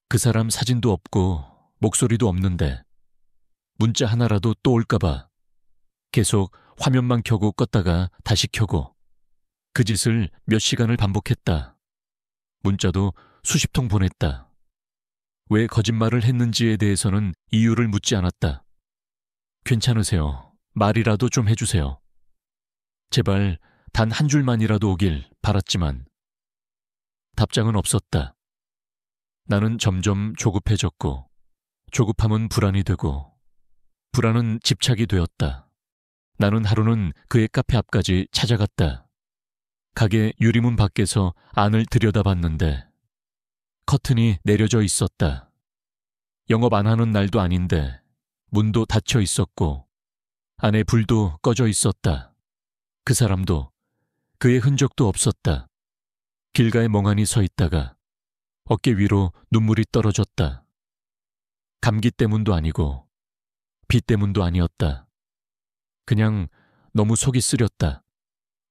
그 사람 사진도 없고 목소리도 없는데 문자 하나라도 또 올까봐 계속 화면만 켜고 껐다가 다시 켜고 그 짓을 몇 시간을 반복했다. 문자도 수십 통 보냈다. 왜 거짓말을 했는지에 대해서는 이유를 묻지 않았다. 괜찮으세요. 말이라도 좀 해주세요. 제발 단 한 줄만이라도 오길 바랐지만 답장은 없었다. 나는 점점 조급해졌고, 조급함은 불안이 되고, 불안은 집착이 되었다. 나는 하루는 그의 카페 앞까지 찾아갔다. 가게 유리문 밖에서 안을 들여다봤는데 커튼이 내려져 있었다. 영업 안 하는 날도 아닌데 문도 닫혀 있었고 안에 불도 꺼져 있었다. 그 사람도, 그의 흔적도 없었다. 길가에 멍하니 서 있다가 어깨 위로 눈물이 떨어졌다. 감기 때문도 아니고 비 때문도 아니었다. 그냥 너무 속이 쓰렸다.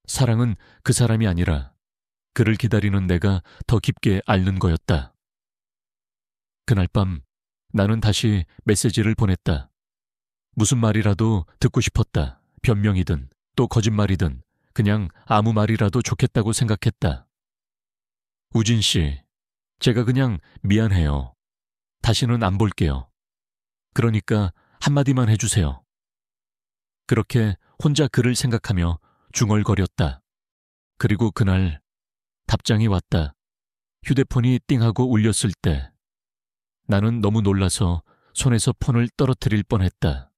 사랑은 그 사람이 아니라 그를 기다리는 내가 더 깊게 앓는 거였다. 그날 밤 나는 다시 메시지를 보냈다. 무슨 말이라도 듣고 싶었다. 변명이든 또 거짓말이든 그냥 아무 말이라도 좋겠다고 생각했다. 우진 씨, 제가 그냥 미안해요. 다시는 안 볼게요. 그러니까 한마디만 해주세요. 그렇게 혼자 그를 생각하며 중얼거렸다. 그리고 그날 답장이 왔다. 휴대폰이 띵하고 울렸을 때 나는 너무 놀라서 손에서 폰을 떨어뜨릴 뻔했다.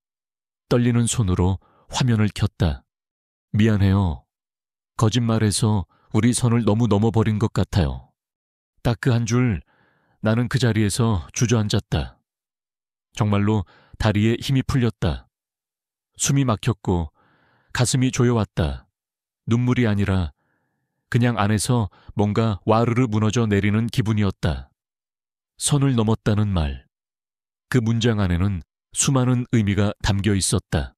떨리는 손으로 화면을 켰다. 미안해요. 거짓말해서 우리 선을 너무 넘어버린 것 같아요. 딱 그 한 줄 나는 그 자리에서 주저앉았다. 정말로 다리에 힘이 풀렸다. 숨이 막혔고 가슴이 조여왔다. 눈물이 아니라 그냥 안에서 뭔가 와르르 무너져 내리는 기분이었다. 선을 넘었다는 말. 그 문장 안에는 수많은 의미가 담겨 있었다.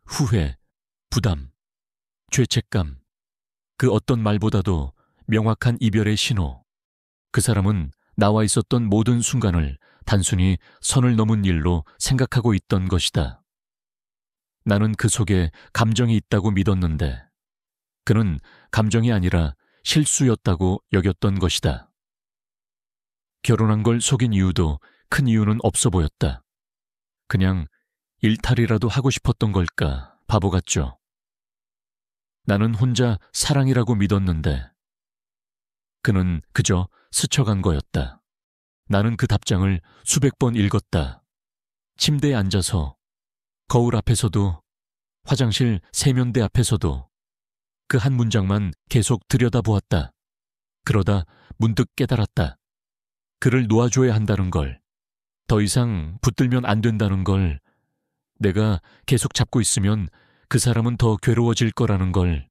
후회, 부담, 죄책감. 그 어떤 말보다도 명확한 이별의 신호. 그 사람은 나와 있었던 모든 순간을 단순히 선을 넘은 일로 생각하고 있던 것이다. 나는 그 속에 감정이 있다고 믿었는데 그는 감정이 아니라 실수였다고 여겼던 것이다. 결혼한 걸 속인 이유도 큰 이유는 없어 보였다. 그냥 일탈이라도 하고 싶었던 걸까, 바보 같죠. 나는 혼자 사랑이라고 믿었는데 그는 그저 스쳐간 거였다. 나는 그 답장을 수백 번 읽었다. 침대에 앉아서, 거울 앞에서도, 화장실 세면대 앞에서도 그 한 문장만 계속 들여다보았다. 그러다 문득 깨달았다. 그를 놓아줘야 한다는 걸, 더 이상 붙들면 안 된다는 걸, 내가 계속 잡고 있으면 그 사람은 더 괴로워질 거라는 걸.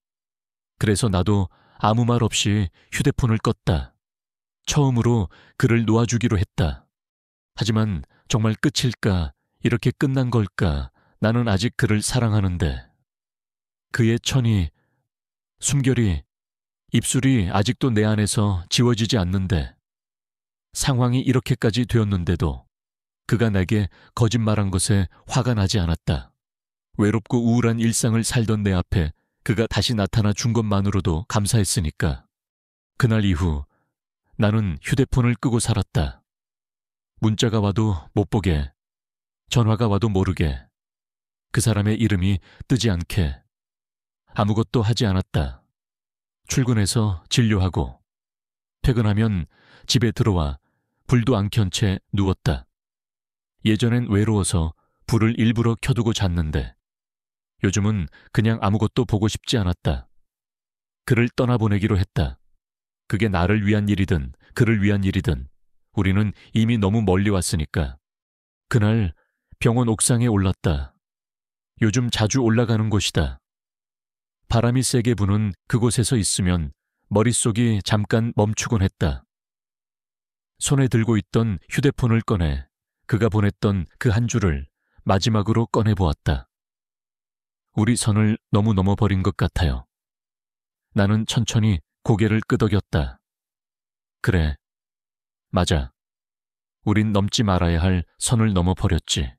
그래서 나도 아무 말 없이 휴대폰을 껐다. 처음으로 그를 놓아주기로 했다. 하지만 정말 끝일까? 이렇게 끝난 걸까? 나는 아직 그를 사랑하는데. 그의 천이, 숨결이, 입술이 아직도 내 안에서 지워지지 않는데 상황이 이렇게까지 되었는데도 그가 내게 거짓말한 것에 화가 나지 않았다. 외롭고 우울한 일상을 살던 내 앞에 그가 다시 나타나 준 것만으로도 감사했으니까. 그날 이후 나는 휴대폰을 끄고 살았다. 문자가 와도 못 보게, 전화가 와도 모르게, 그 사람의 이름이 뜨지 않게. 아무것도 하지 않았다. 출근해서 진료하고 퇴근하면 집에 들어와 불도 안 켠 채 누웠다. 예전엔 외로워서 불을 일부러 켜두고 잤는데 요즘은 그냥 아무것도 보고 싶지 않았다. 그를 떠나보내기로 했다. 그게 나를 위한 일이든 그를 위한 일이든 우리는 이미 너무 멀리 왔으니까. 그날 병원 옥상에 올랐다. 요즘 자주 올라가는 곳이다. 바람이 세게 부는 그곳에서 있으면 머릿속이 잠깐 멈추곤 했다. 손에 들고 있던 휴대폰을 꺼내 그가 보냈던 그 한 줄을 마지막으로 꺼내보았다. 우리 선을 너무 넘어버린 것 같아요. 나는 천천히 고개를 끄덕였다. 그래, 맞아. 우린 넘지 말아야 할 선을 넘어버렸지.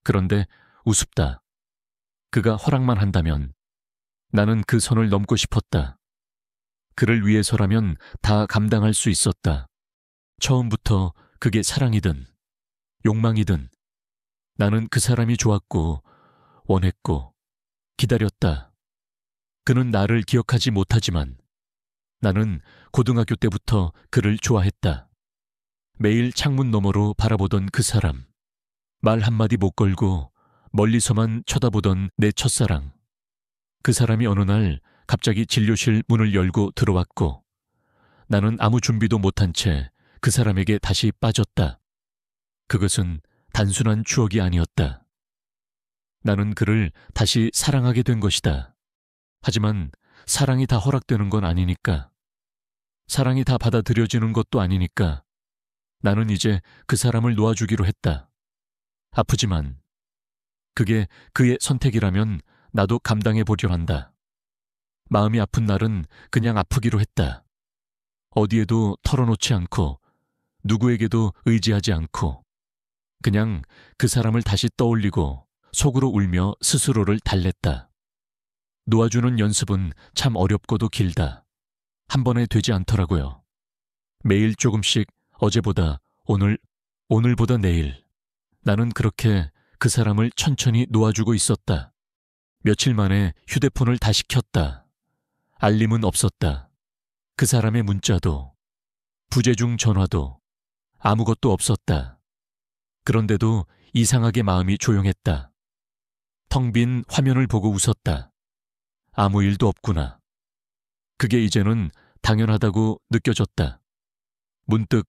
그런데 우습다. 그가 허락만 한다면 나는 그 선을 넘고 싶었다. 그를 위해서라면 다 감당할 수 있었다. 처음부터 그게 사랑이든 욕망이든 나는 그 사람이 좋았고 원했고 기다렸다. 그는 나를 기억하지 못하지만 나는 고등학교 때부터 그를 좋아했다. 매일 창문 너머로 바라보던 그 사람. 말 한마디 못 걸고 멀리서만 쳐다보던 내 첫사랑. 그 사람이 어느 날 갑자기 진료실 문을 열고 들어왔고 나는 아무 준비도 못한 채 그 사람에게 다시 빠졌다. 그것은 단순한 추억이 아니었다. 나는 그를 다시 사랑하게 된 것이다. 하지만 사랑이 다 허락되는 건 아니니까. 사랑이 다 받아들여지는 것도 아니니까. 나는 이제 그 사람을 놓아주기로 했다. 아프지만 그게 그의 선택이라면 나도 감당해 보려 한다. 마음이 아픈 날은 그냥 아프기로 했다. 어디에도 털어놓지 않고 누구에게도 의지하지 않고 그냥 그 사람을 다시 떠올리고 속으로 울며 스스로를 달랬다. 놓아주는 연습은 참 어렵고도 길다. 한 번에 되지 않더라고요. 매일 조금씩 어제보다 오늘, 오늘보다 내일. 나는 그렇게 그 사람을 천천히 놓아주고 있었다. 며칠 만에 휴대폰을 다시 켰다. 알림은 없었다. 그 사람의 문자도, 부재중 전화도 아무것도 없었다. 그런데도 이상하게 마음이 조용했다. 텅 빈 화면을 보고 웃었다. 아무 일도 없구나. 그게 이제는 당연하다고 느껴졌다. 문득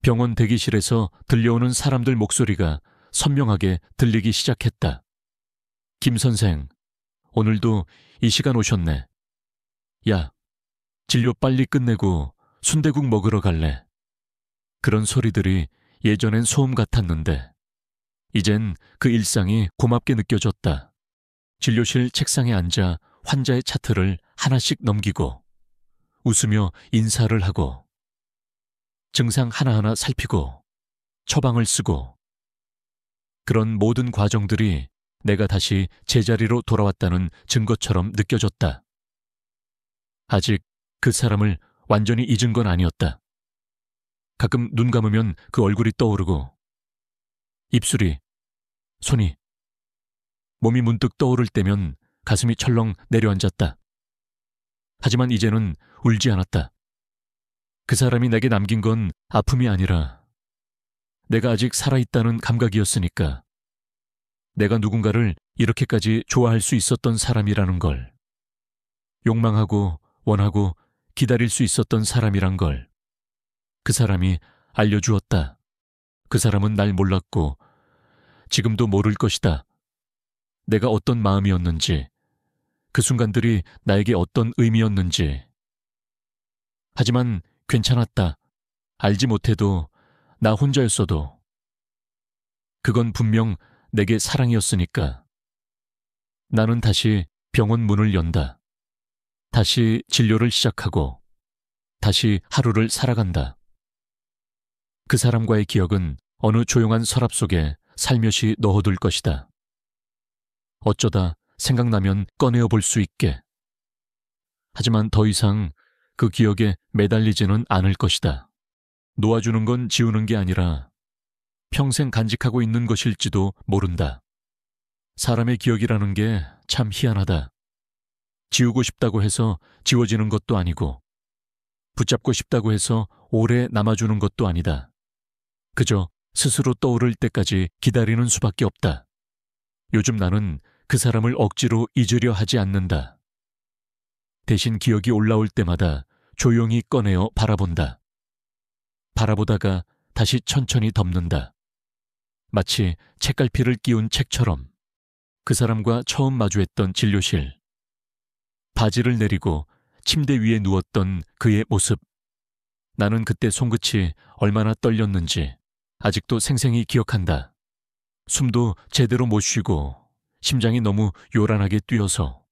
병원 대기실에서 들려오는 사람들 목소리가 선명하게 들리기 시작했다. 김 선생, 오늘도 이 시간 오셨네. 야, 진료 빨리 끝내고 순댓국 먹으러 갈래. 그런 소리들이 예전엔 소음 같았는데 이젠 그 일상이 고맙게 느껴졌다. 진료실 책상에 앉아 환자의 차트를 하나씩 넘기고 웃으며 인사를 하고 증상 하나하나 살피고 처방을 쓰고 그런 모든 과정들이 내가 다시 제자리로 돌아왔다는 증거처럼 느껴졌다. 아직 그 사람을 완전히 잊은 건 아니었다. 가끔 눈 감으면 그 얼굴이 떠오르고 입술이, 손이, 몸이 문득 떠오를 때면 가슴이 철렁 내려앉았다. 하지만 이제는 울지 않았다. 그 사람이 내게 남긴 건 아픔이 아니라 내가 아직 살아있다는 감각이었으니까. 내가 누군가를 이렇게까지 좋아할 수 있었던 사람이라는 걸. 욕망하고 원하고 기다릴 수 있었던 사람이란 걸. 그 사람이 알려주었다. 그 사람은 날 몰랐고 지금도 모를 것이다. 내가 어떤 마음이었는지, 그 순간들이 나에게 어떤 의미였는지. 하지만 괜찮았다. 알지 못해도 나 혼자였어도. 그건 분명 내게 사랑이었으니까. 나는 다시 병원 문을 연다. 다시 진료를 시작하고 다시 하루를 살아간다. 그 사람과의 기억은 어느 조용한 서랍 속에 살며시 넣어둘 것이다. 어쩌다 생각나면 꺼내어 볼 수 있게. 하지만 더 이상 그 기억에 매달리지는 않을 것이다. 놓아주는 건 지우는 게 아니라 평생 간직하고 있는 것일지도 모른다. 사람의 기억이라는 게 참 희한하다. 지우고 싶다고 해서 지워지는 것도 아니고 붙잡고 싶다고 해서 오래 남아주는 것도 아니다. 그저 스스로 떠오를 때까지 기다리는 수밖에 없다. 요즘 나는 그 사람을 억지로 잊으려 하지 않는다. 대신 기억이 올라올 때마다 조용히 꺼내어 바라본다. 바라보다가 다시 천천히 덮는다. 마치 책갈피를 끼운 책처럼. 그 사람과 처음 마주했던 진료실. 바지를 내리고 침대 위에 누웠던 그의 모습. 나는 그때 손끝이 얼마나 떨렸는지 아직도 생생히 기억한다. 숨도 제대로 못 쉬고 심장이 너무 요란하게 뛰어서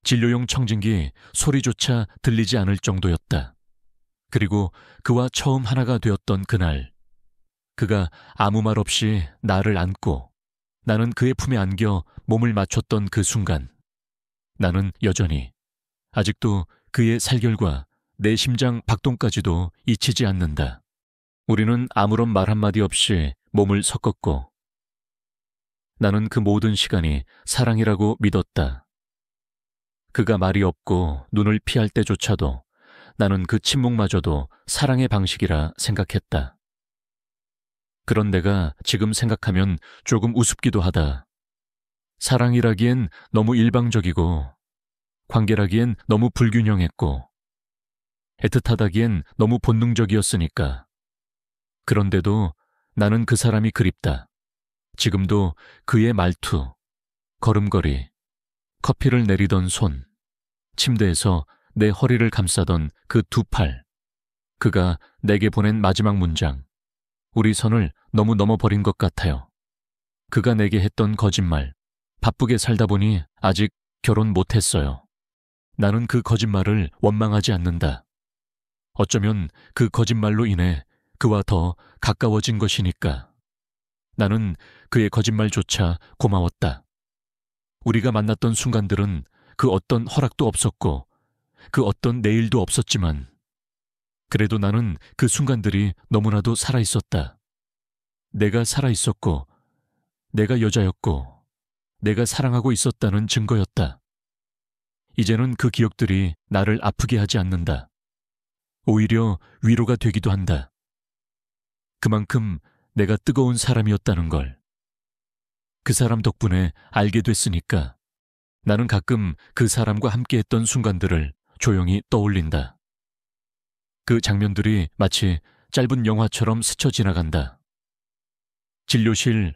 진료용 청진기 소리조차 들리지 않을 정도였다. 그리고 그와 처음 하나가 되었던 그날, 그가 아무 말 없이 나를 안고 나는 그의 품에 안겨 몸을 맞췄던 그 순간, 나는 여전히 아직도 그의 살결과 내 심장 박동까지도 잊히지 않는다. 우리는 아무런 말 한마디 없이 몸을 섞었고 나는 그 모든 시간이 사랑이라고 믿었다. 그가 말이 없고 눈을 피할 때조차도 나는 그 침묵마저도 사랑의 방식이라 생각했다. 그런 내가 지금 생각하면 조금 우습기도 하다. 사랑이라기엔 너무 일방적이고, 관계라기엔 너무 불균형했고, 애틋하다기엔 너무 본능적이었으니까. 그런데도 나는 그 사람이 그립다. 지금도 그의 말투, 걸음걸이, 커피를 내리던 손, 침대에서 내 허리를 감싸던 그 두 팔, 그가 내게 보낸 마지막 문장, 우리 선을 너무 넘어버린 것 같아요. 그가 내게 했던 거짓말, 바쁘게 살다 보니 아직 결혼 못했어요. 나는 그 거짓말을 원망하지 않는다. 어쩌면 그 거짓말로 인해 그와 더 가까워진 것이니까. 나는 그의 거짓말조차 고마웠다. 우리가 만났던 순간들은 그 어떤 허락도 없었고 그 어떤 내일도 없었지만 그래도 나는 그 순간들이 너무나도 살아있었다. 내가 살아있었고 내가 여자였고 내가 사랑하고 있었다는 증거였다. 이제는 그 기억들이 나를 아프게 하지 않는다. 오히려 위로가 되기도 한다. 그만큼 내가 뜨거운 사람이었다는 걸. 그 사람 덕분에 알게 됐으니까 나는 가끔 그 사람과 함께했던 순간들을 조용히 떠올린다. 그 장면들이 마치 짧은 영화처럼 스쳐 지나간다. 진료실,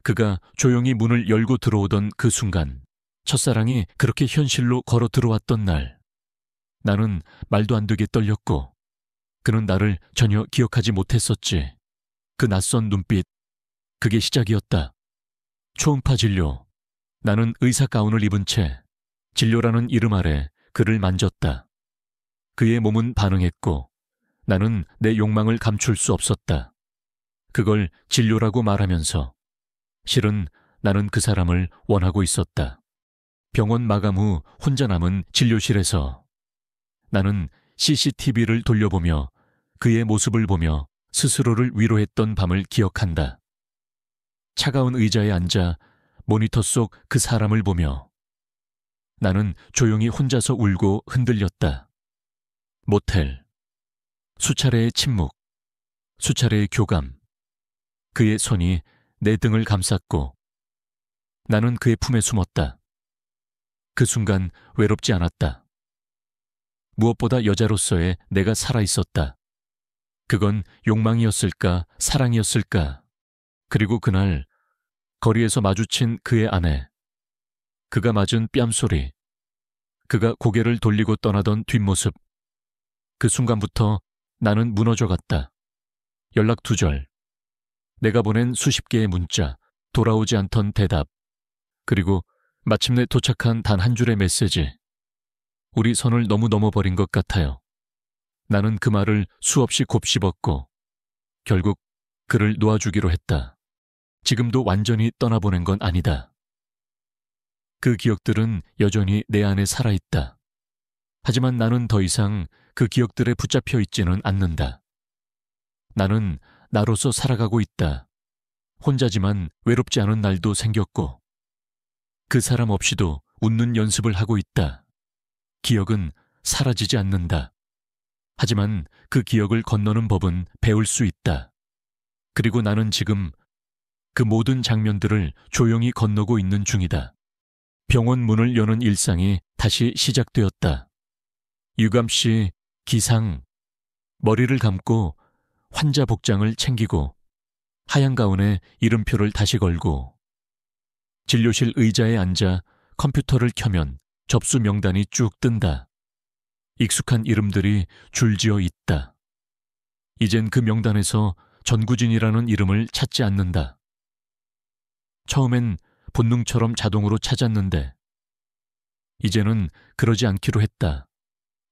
그가 조용히 문을 열고 들어오던 그 순간, 첫사랑이 그렇게 현실로 걸어 들어왔던 날, 나는 말도 안 되게 떨렸고 그는 나를 전혀 기억하지 못했었지. 그 낯선 눈빛, 그게 시작이었다. 초음파 진료. 나는 의사 가운을 입은 채 진료라는 이름 아래 그를 만졌다. 그의 몸은 반응했고 나는 내 욕망을 감출 수 없었다. 그걸 진료라고 말하면서 실은 나는 그 사람을 원하고 있었다. 병원 마감 후 혼자 남은 진료실에서 나는 CCTV를 돌려보며 그의 모습을 보며 스스로를 위로했던 밤을 기억한다. 차가운 의자에 앉아 모니터 속 그 사람을 보며 나는 조용히 혼자서 울고 흔들렸다. 모텔, 수차례의 침묵, 수차례의 교감, 그의 손이 내 등을 감쌌고 나는 그의 품에 숨었다. 그 순간 외롭지 않았다. 무엇보다 여자로서의 내가 살아있었다. 그건 욕망이었을까, 사랑이었을까? 그리고 그날 거리에서 마주친 그의 아내, 그가 맞은 뺨소리, 그가 고개를 돌리고 떠나던 뒷모습. 그 순간부터 나는 무너져갔다. 연락 두절, 내가 보낸 수십 개의 문자, 돌아오지 않던 대답, 그리고 마침내 도착한 단 한 줄의 메시지. 우리 선을 너무 넘어버린 것 같아요. 나는 그 말을 수없이 곱씹었고 결국 그를 놓아주기로 했다. 지금도 완전히 떠나보낸 건 아니다. 그 기억들은 여전히 내 안에 살아있다. 하지만 나는 더 이상 그 기억들에 붙잡혀 있지는 않는다. 나는 나로서 살아가고 있다. 혼자지만 외롭지 않은 날도 생겼고 그 사람 없이도 웃는 연습을 하고 있다. 기억은 사라지지 않는다. 하지만 그 기억을 건너는 법은 배울 수 있다. 그리고 나는 지금 그 모든 장면들을 조용히 건너고 있는 중이다. 병원 문을 여는 일상이 다시 시작되었다. 유감씨, 기상, 머리를 감고 환자 복장을 챙기고 하얀 가운에 이름표를 다시 걸고 진료실 의자에 앉아 컴퓨터를 켜면 접수 명단이 쭉 뜬다. 익숙한 이름들이 줄지어 있다. 이젠 그 명단에서 전구진이라는 이름을 찾지 않는다. 처음엔 본능처럼 자동으로 찾았는데 이제는 그러지 않기로 했다.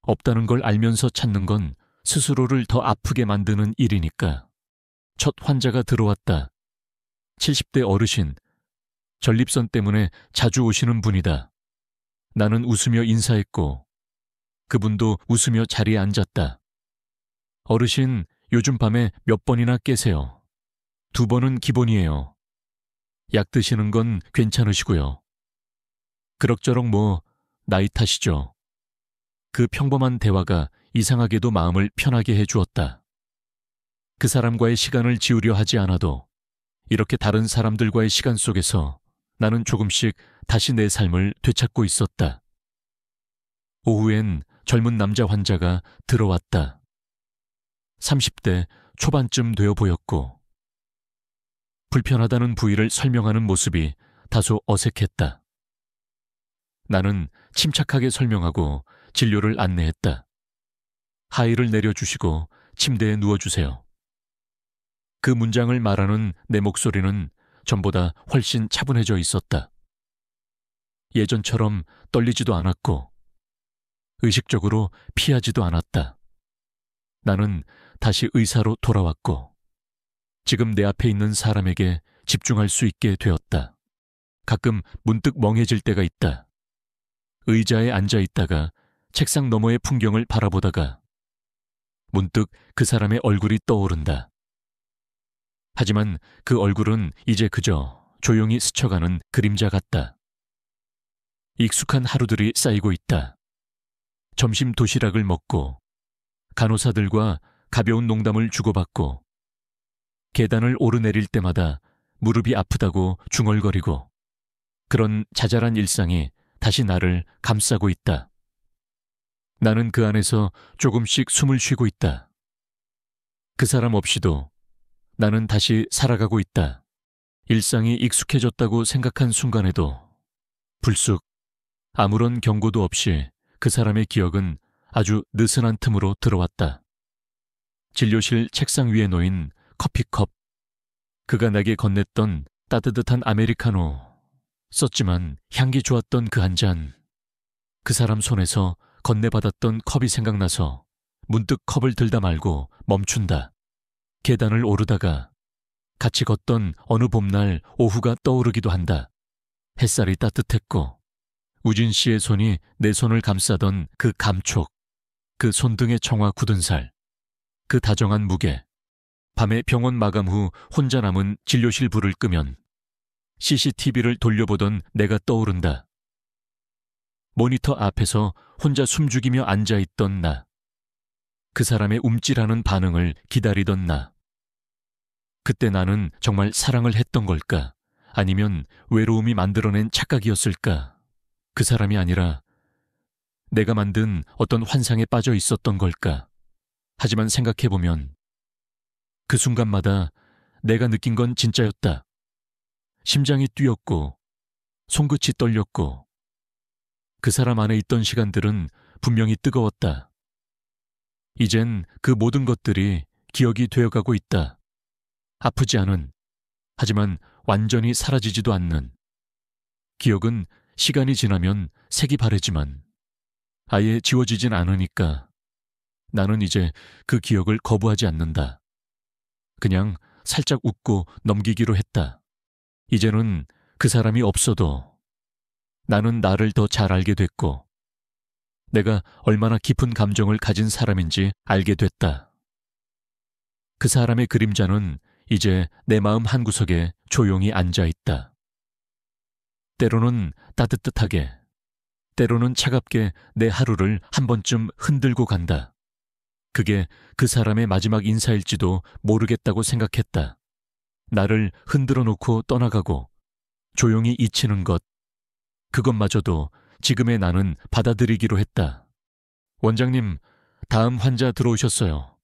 없다는 걸 알면서 찾는 건 스스로를 더 아프게 만드는 일이니까. 첫 환자가 들어왔다. 70대 어르신, 전립선 때문에 자주 오시는 분이다. 나는 웃으며 인사했고 그분도 웃으며 자리에 앉았다. 어르신, 요즘 밤에 몇 번이나 깨세요? 2번은 기본이에요. 약 드시는 건 괜찮으시고요. 그럭저럭 뭐 나이 탓이죠. 그 평범한 대화가 이상하게도 마음을 편하게 해주었다. 그 사람과의 시간을 지우려 하지 않아도 이렇게 다른 사람들과의 시간 속에서 나는 조금씩 다시 내 삶을 되찾고 있었다. 오후엔 젊은 남자 환자가 들어왔다. 30대 초반쯤 되어 보였고 불편하다는 부위를 설명하는 모습이 다소 어색했다. 나는 침착하게 설명하고 진료를 안내했다. 하의를 내려주시고 침대에 누워주세요. 그 문장을 말하는 내 목소리는 전보다 훨씬 차분해져 있었다. 예전처럼 떨리지도 않았고 의식적으로 피하지도 않았다. 나는 다시 의사로 돌아왔고 지금 내 앞에 있는 사람에게 집중할 수 있게 되었다. 가끔 문득 멍해질 때가 있다. 의자에 앉아 있다가 책상 너머의 풍경을 바라보다가 문득 그 사람의 얼굴이 떠오른다. 하지만 그 얼굴은 이제 그저 조용히 스쳐가는 그림자 같다. 익숙한 하루들이 쌓이고 있다. 점심 도시락을 먹고 간호사들과 가벼운 농담을 주고받고 계단을 오르내릴 때마다 무릎이 아프다고 중얼거리고 그런 자잘한 일상이 다시 나를 감싸고 있다. 나는 그 안에서 조금씩 숨을 쉬고 있다. 그 사람 없이도 나는 다시 살아가고 있다. 일상이 익숙해졌다고 생각한 순간에도 불쑥 아무런 경고도 없이 그 사람의 기억은 아주 느슨한 틈으로 들어왔다. 진료실 책상 위에 놓인 커피컵, 그가 내게 건넸던 따뜻한 아메리카노, 썼지만 향기 좋았던 그 한 잔, 그 사람 손에서 건네받았던 컵이 생각나서 문득 컵을 들다 말고 멈춘다. 계단을 오르다가 같이 걷던 어느 봄날 오후가 떠오르기도 한다. 햇살이 따뜻했고 우진 씨의 손이 내 손을 감싸던 그 감촉, 그 손등의 청아 굳은 살, 그 다정한 무게, 밤에 병원 마감 후 혼자 남은 진료실 불을 끄면 CCTV를 돌려보던 내가 떠오른다. 모니터 앞에서 혼자 숨죽이며 앉아있던 나, 그 사람의 움찔하는 반응을 기다리던 나. 그때 나는 정말 사랑을 했던 걸까? 아니면 외로움이 만들어낸 착각이었을까? 그 사람이 아니라 내가 만든 어떤 환상에 빠져 있었던 걸까? 하지만 생각해보면 그 순간마다 내가 느낀 건 진짜였다. 심장이 뛰었고 손끝이 떨렸고 그 사람 안에 있던 시간들은 분명히 뜨거웠다. 이젠 그 모든 것들이 기억이 되어가고 있다. 아프지 않은, 하지만 완전히 사라지지도 않는. 기억은 시간이 지나면 색이 바래지만 아예 지워지진 않으니까 나는 이제 그 기억을 거부하지 않는다. 그냥 살짝 웃고 넘기기로 했다. 이제는 그 사람이 없어도 나는 나를 더 잘 알게 됐고 내가 얼마나 깊은 감정을 가진 사람인지 알게 됐다. 그 사람의 그림자는 이제 내 마음 한구석에 조용히 앉아 있다. 때로는 따뜻하게, 때로는 차갑게 내 하루를 한 번쯤 흔들고 간다. 그게 그 사람의 마지막 인사일지도 모르겠다고 생각했다. 나를 흔들어 놓고 떠나가고 조용히 잊히는 것, 그것마저도 지금의 나는 받아들이기로 했다. 원장님, 다음 환자 들어오셨어요.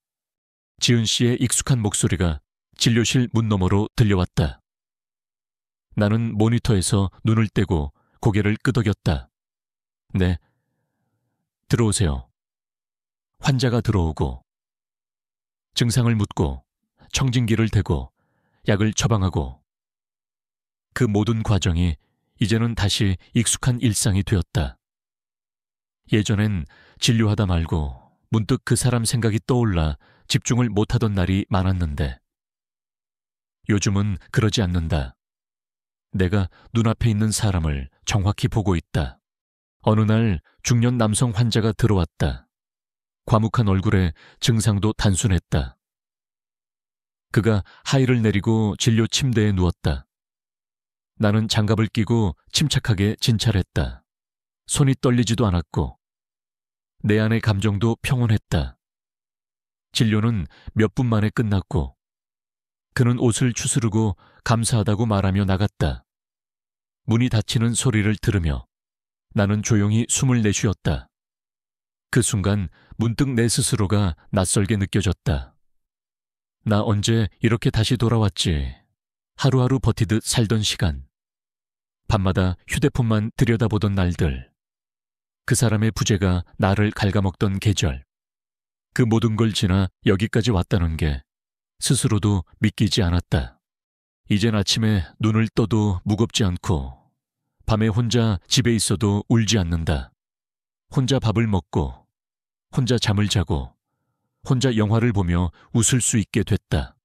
지은 씨의 익숙한 목소리가 진료실 문 너머로 들려왔다. 나는 모니터에서 눈을 떼고 고개를 끄덕였다. 네, 들어오세요. 환자가 들어오고 증상을 묻고 청진기를 대고 약을 처방하고 그 모든 과정이 이제는 다시 익숙한 일상이 되었다. 예전엔 진료하다 말고 문득 그 사람 생각이 떠올라 집중을 못하던 날이 많았는데 요즘은 그러지 않는다. 내가 눈앞에 있는 사람을 정확히 보고 있다. 어느 날 중년 남성 환자가 들어왔다. 과묵한 얼굴에 증상도 단순했다. 그가 하의를 내리고 진료 침대에 누웠다. 나는 장갑을 끼고 침착하게 진찰했다. 손이 떨리지도 않았고 내 안의 감정도 평온했다. 진료는 몇 분 만에 끝났고 그는 옷을 추스르고 감사하다고 말하며 나갔다. 문이 닫히는 소리를 들으며 나는 조용히 숨을 내쉬었다. 그 순간 문득 내 스스로가 낯설게 느껴졌다. 나 언제 이렇게 다시 돌아왔지. 하루하루 버티듯 살던 시간. 밤마다 휴대폰만 들여다보던 날들. 그 사람의 부재가 나를 갉아먹던 계절. 그 모든 걸 지나 여기까지 왔다는 게 스스로도 믿기지 않았다. 이젠 아침에 눈을 떠도 무겁지 않고 밤에 혼자 집에 있어도 울지 않는다. 혼자 밥을 먹고 혼자 잠을 자고 혼자 영화를 보며 웃을 수 있게 됐다.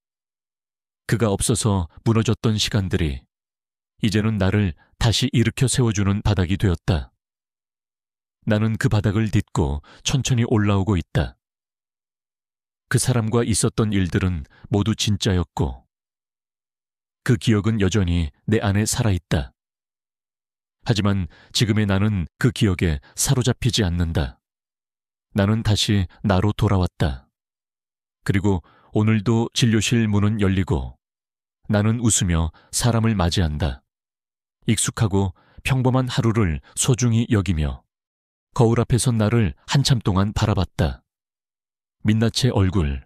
그가 없어서 무너졌던 시간들이 이제는 나를 다시 일으켜 세워주는 바닥이 되었다. 나는 그 바닥을 딛고 천천히 올라오고 있다. 그 사람과 있었던 일들은 모두 진짜였고 그 기억은 여전히 내 안에 살아있다. 하지만 지금의 나는 그 기억에 사로잡히지 않는다. 나는 다시 나로 돌아왔다. 그리고 오늘도 진료실 문은 열리고 나는 웃으며 사람을 맞이한다. 익숙하고 평범한 하루를 소중히 여기며 거울 앞에 선 나를 한참 동안 바라봤다. 민낯의 얼굴,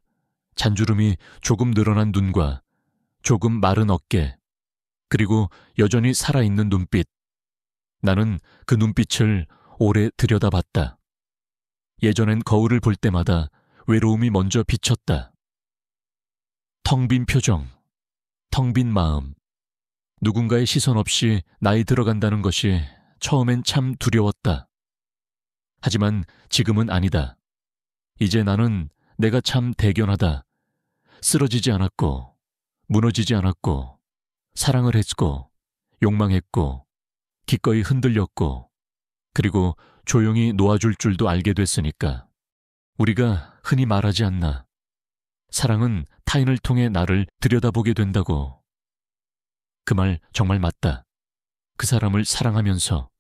잔주름이 조금 늘어난 눈과 조금 마른 어깨, 그리고 여전히 살아있는 눈빛. 나는 그 눈빛을 오래 들여다봤다. 예전엔 거울을 볼 때마다 외로움이 먼저 비쳤다. 텅 빈 표정, 텅 빈 마음. 누군가의 시선 없이 나이 들어간다는 것이 처음엔 참 두려웠다. 하지만 지금은 아니다. 이제 나는 내가 참 대견하다. 쓰러지지 않았고, 무너지지 않았고, 사랑을 했고, 욕망했고, 기꺼이 흔들렸고, 그리고 조용히 놓아줄 줄도 알게 됐으니까. 우리가 흔히 말하지 않나. 사랑은 타인을 통해 나를 들여다보게 된다고. 그 말 정말 맞다. 그 사람을 사랑하면서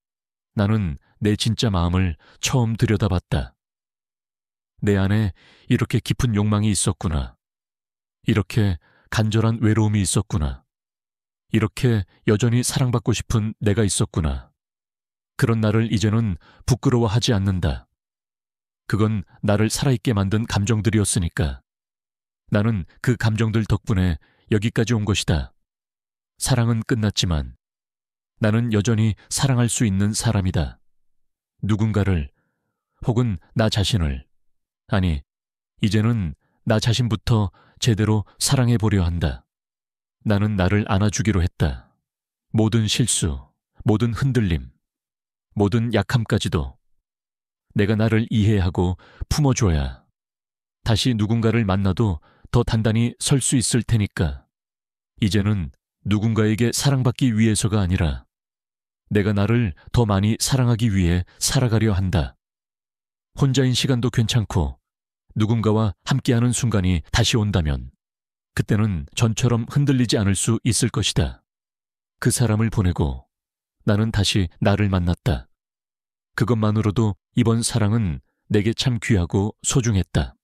나는 내 진짜 마음을 처음 들여다봤다. 내 안에 이렇게 깊은 욕망이 있었구나. 이렇게 간절한 외로움이 있었구나. 이렇게 여전히 사랑받고 싶은 내가 있었구나. 그런 나를 이제는 부끄러워하지 않는다. 그건 나를 살아있게 만든 감정들이었으니까. 나는 그 감정들 덕분에 여기까지 온 것이다. 사랑은 끝났지만 나는 여전히 사랑할 수 있는 사람이다. 누군가를, 혹은 나 자신을, 아니, 이제는 나 자신부터 제대로 사랑해 보려 한다. 나는 나를 안아주기로 했다. 모든 실수, 모든 흔들림, 모든 약함까지도 내가 나를 이해하고 품어줘야 다시 누군가를 만나도 더 단단히 설 수 있을 테니까. 이제는 누군가에게 사랑받기 위해서가 아니라 내가 나를 더 많이 사랑하기 위해 살아가려 한다. 혼자인 시간도 괜찮고 누군가와 함께하는 순간이 다시 온다면 그때는 전처럼 흔들리지 않을 수 있을 것이다. 그 사람을 보내고 나는 다시 나를 만났다. 그것만으로도 이번 사랑은 내게 참 귀하고 소중했다.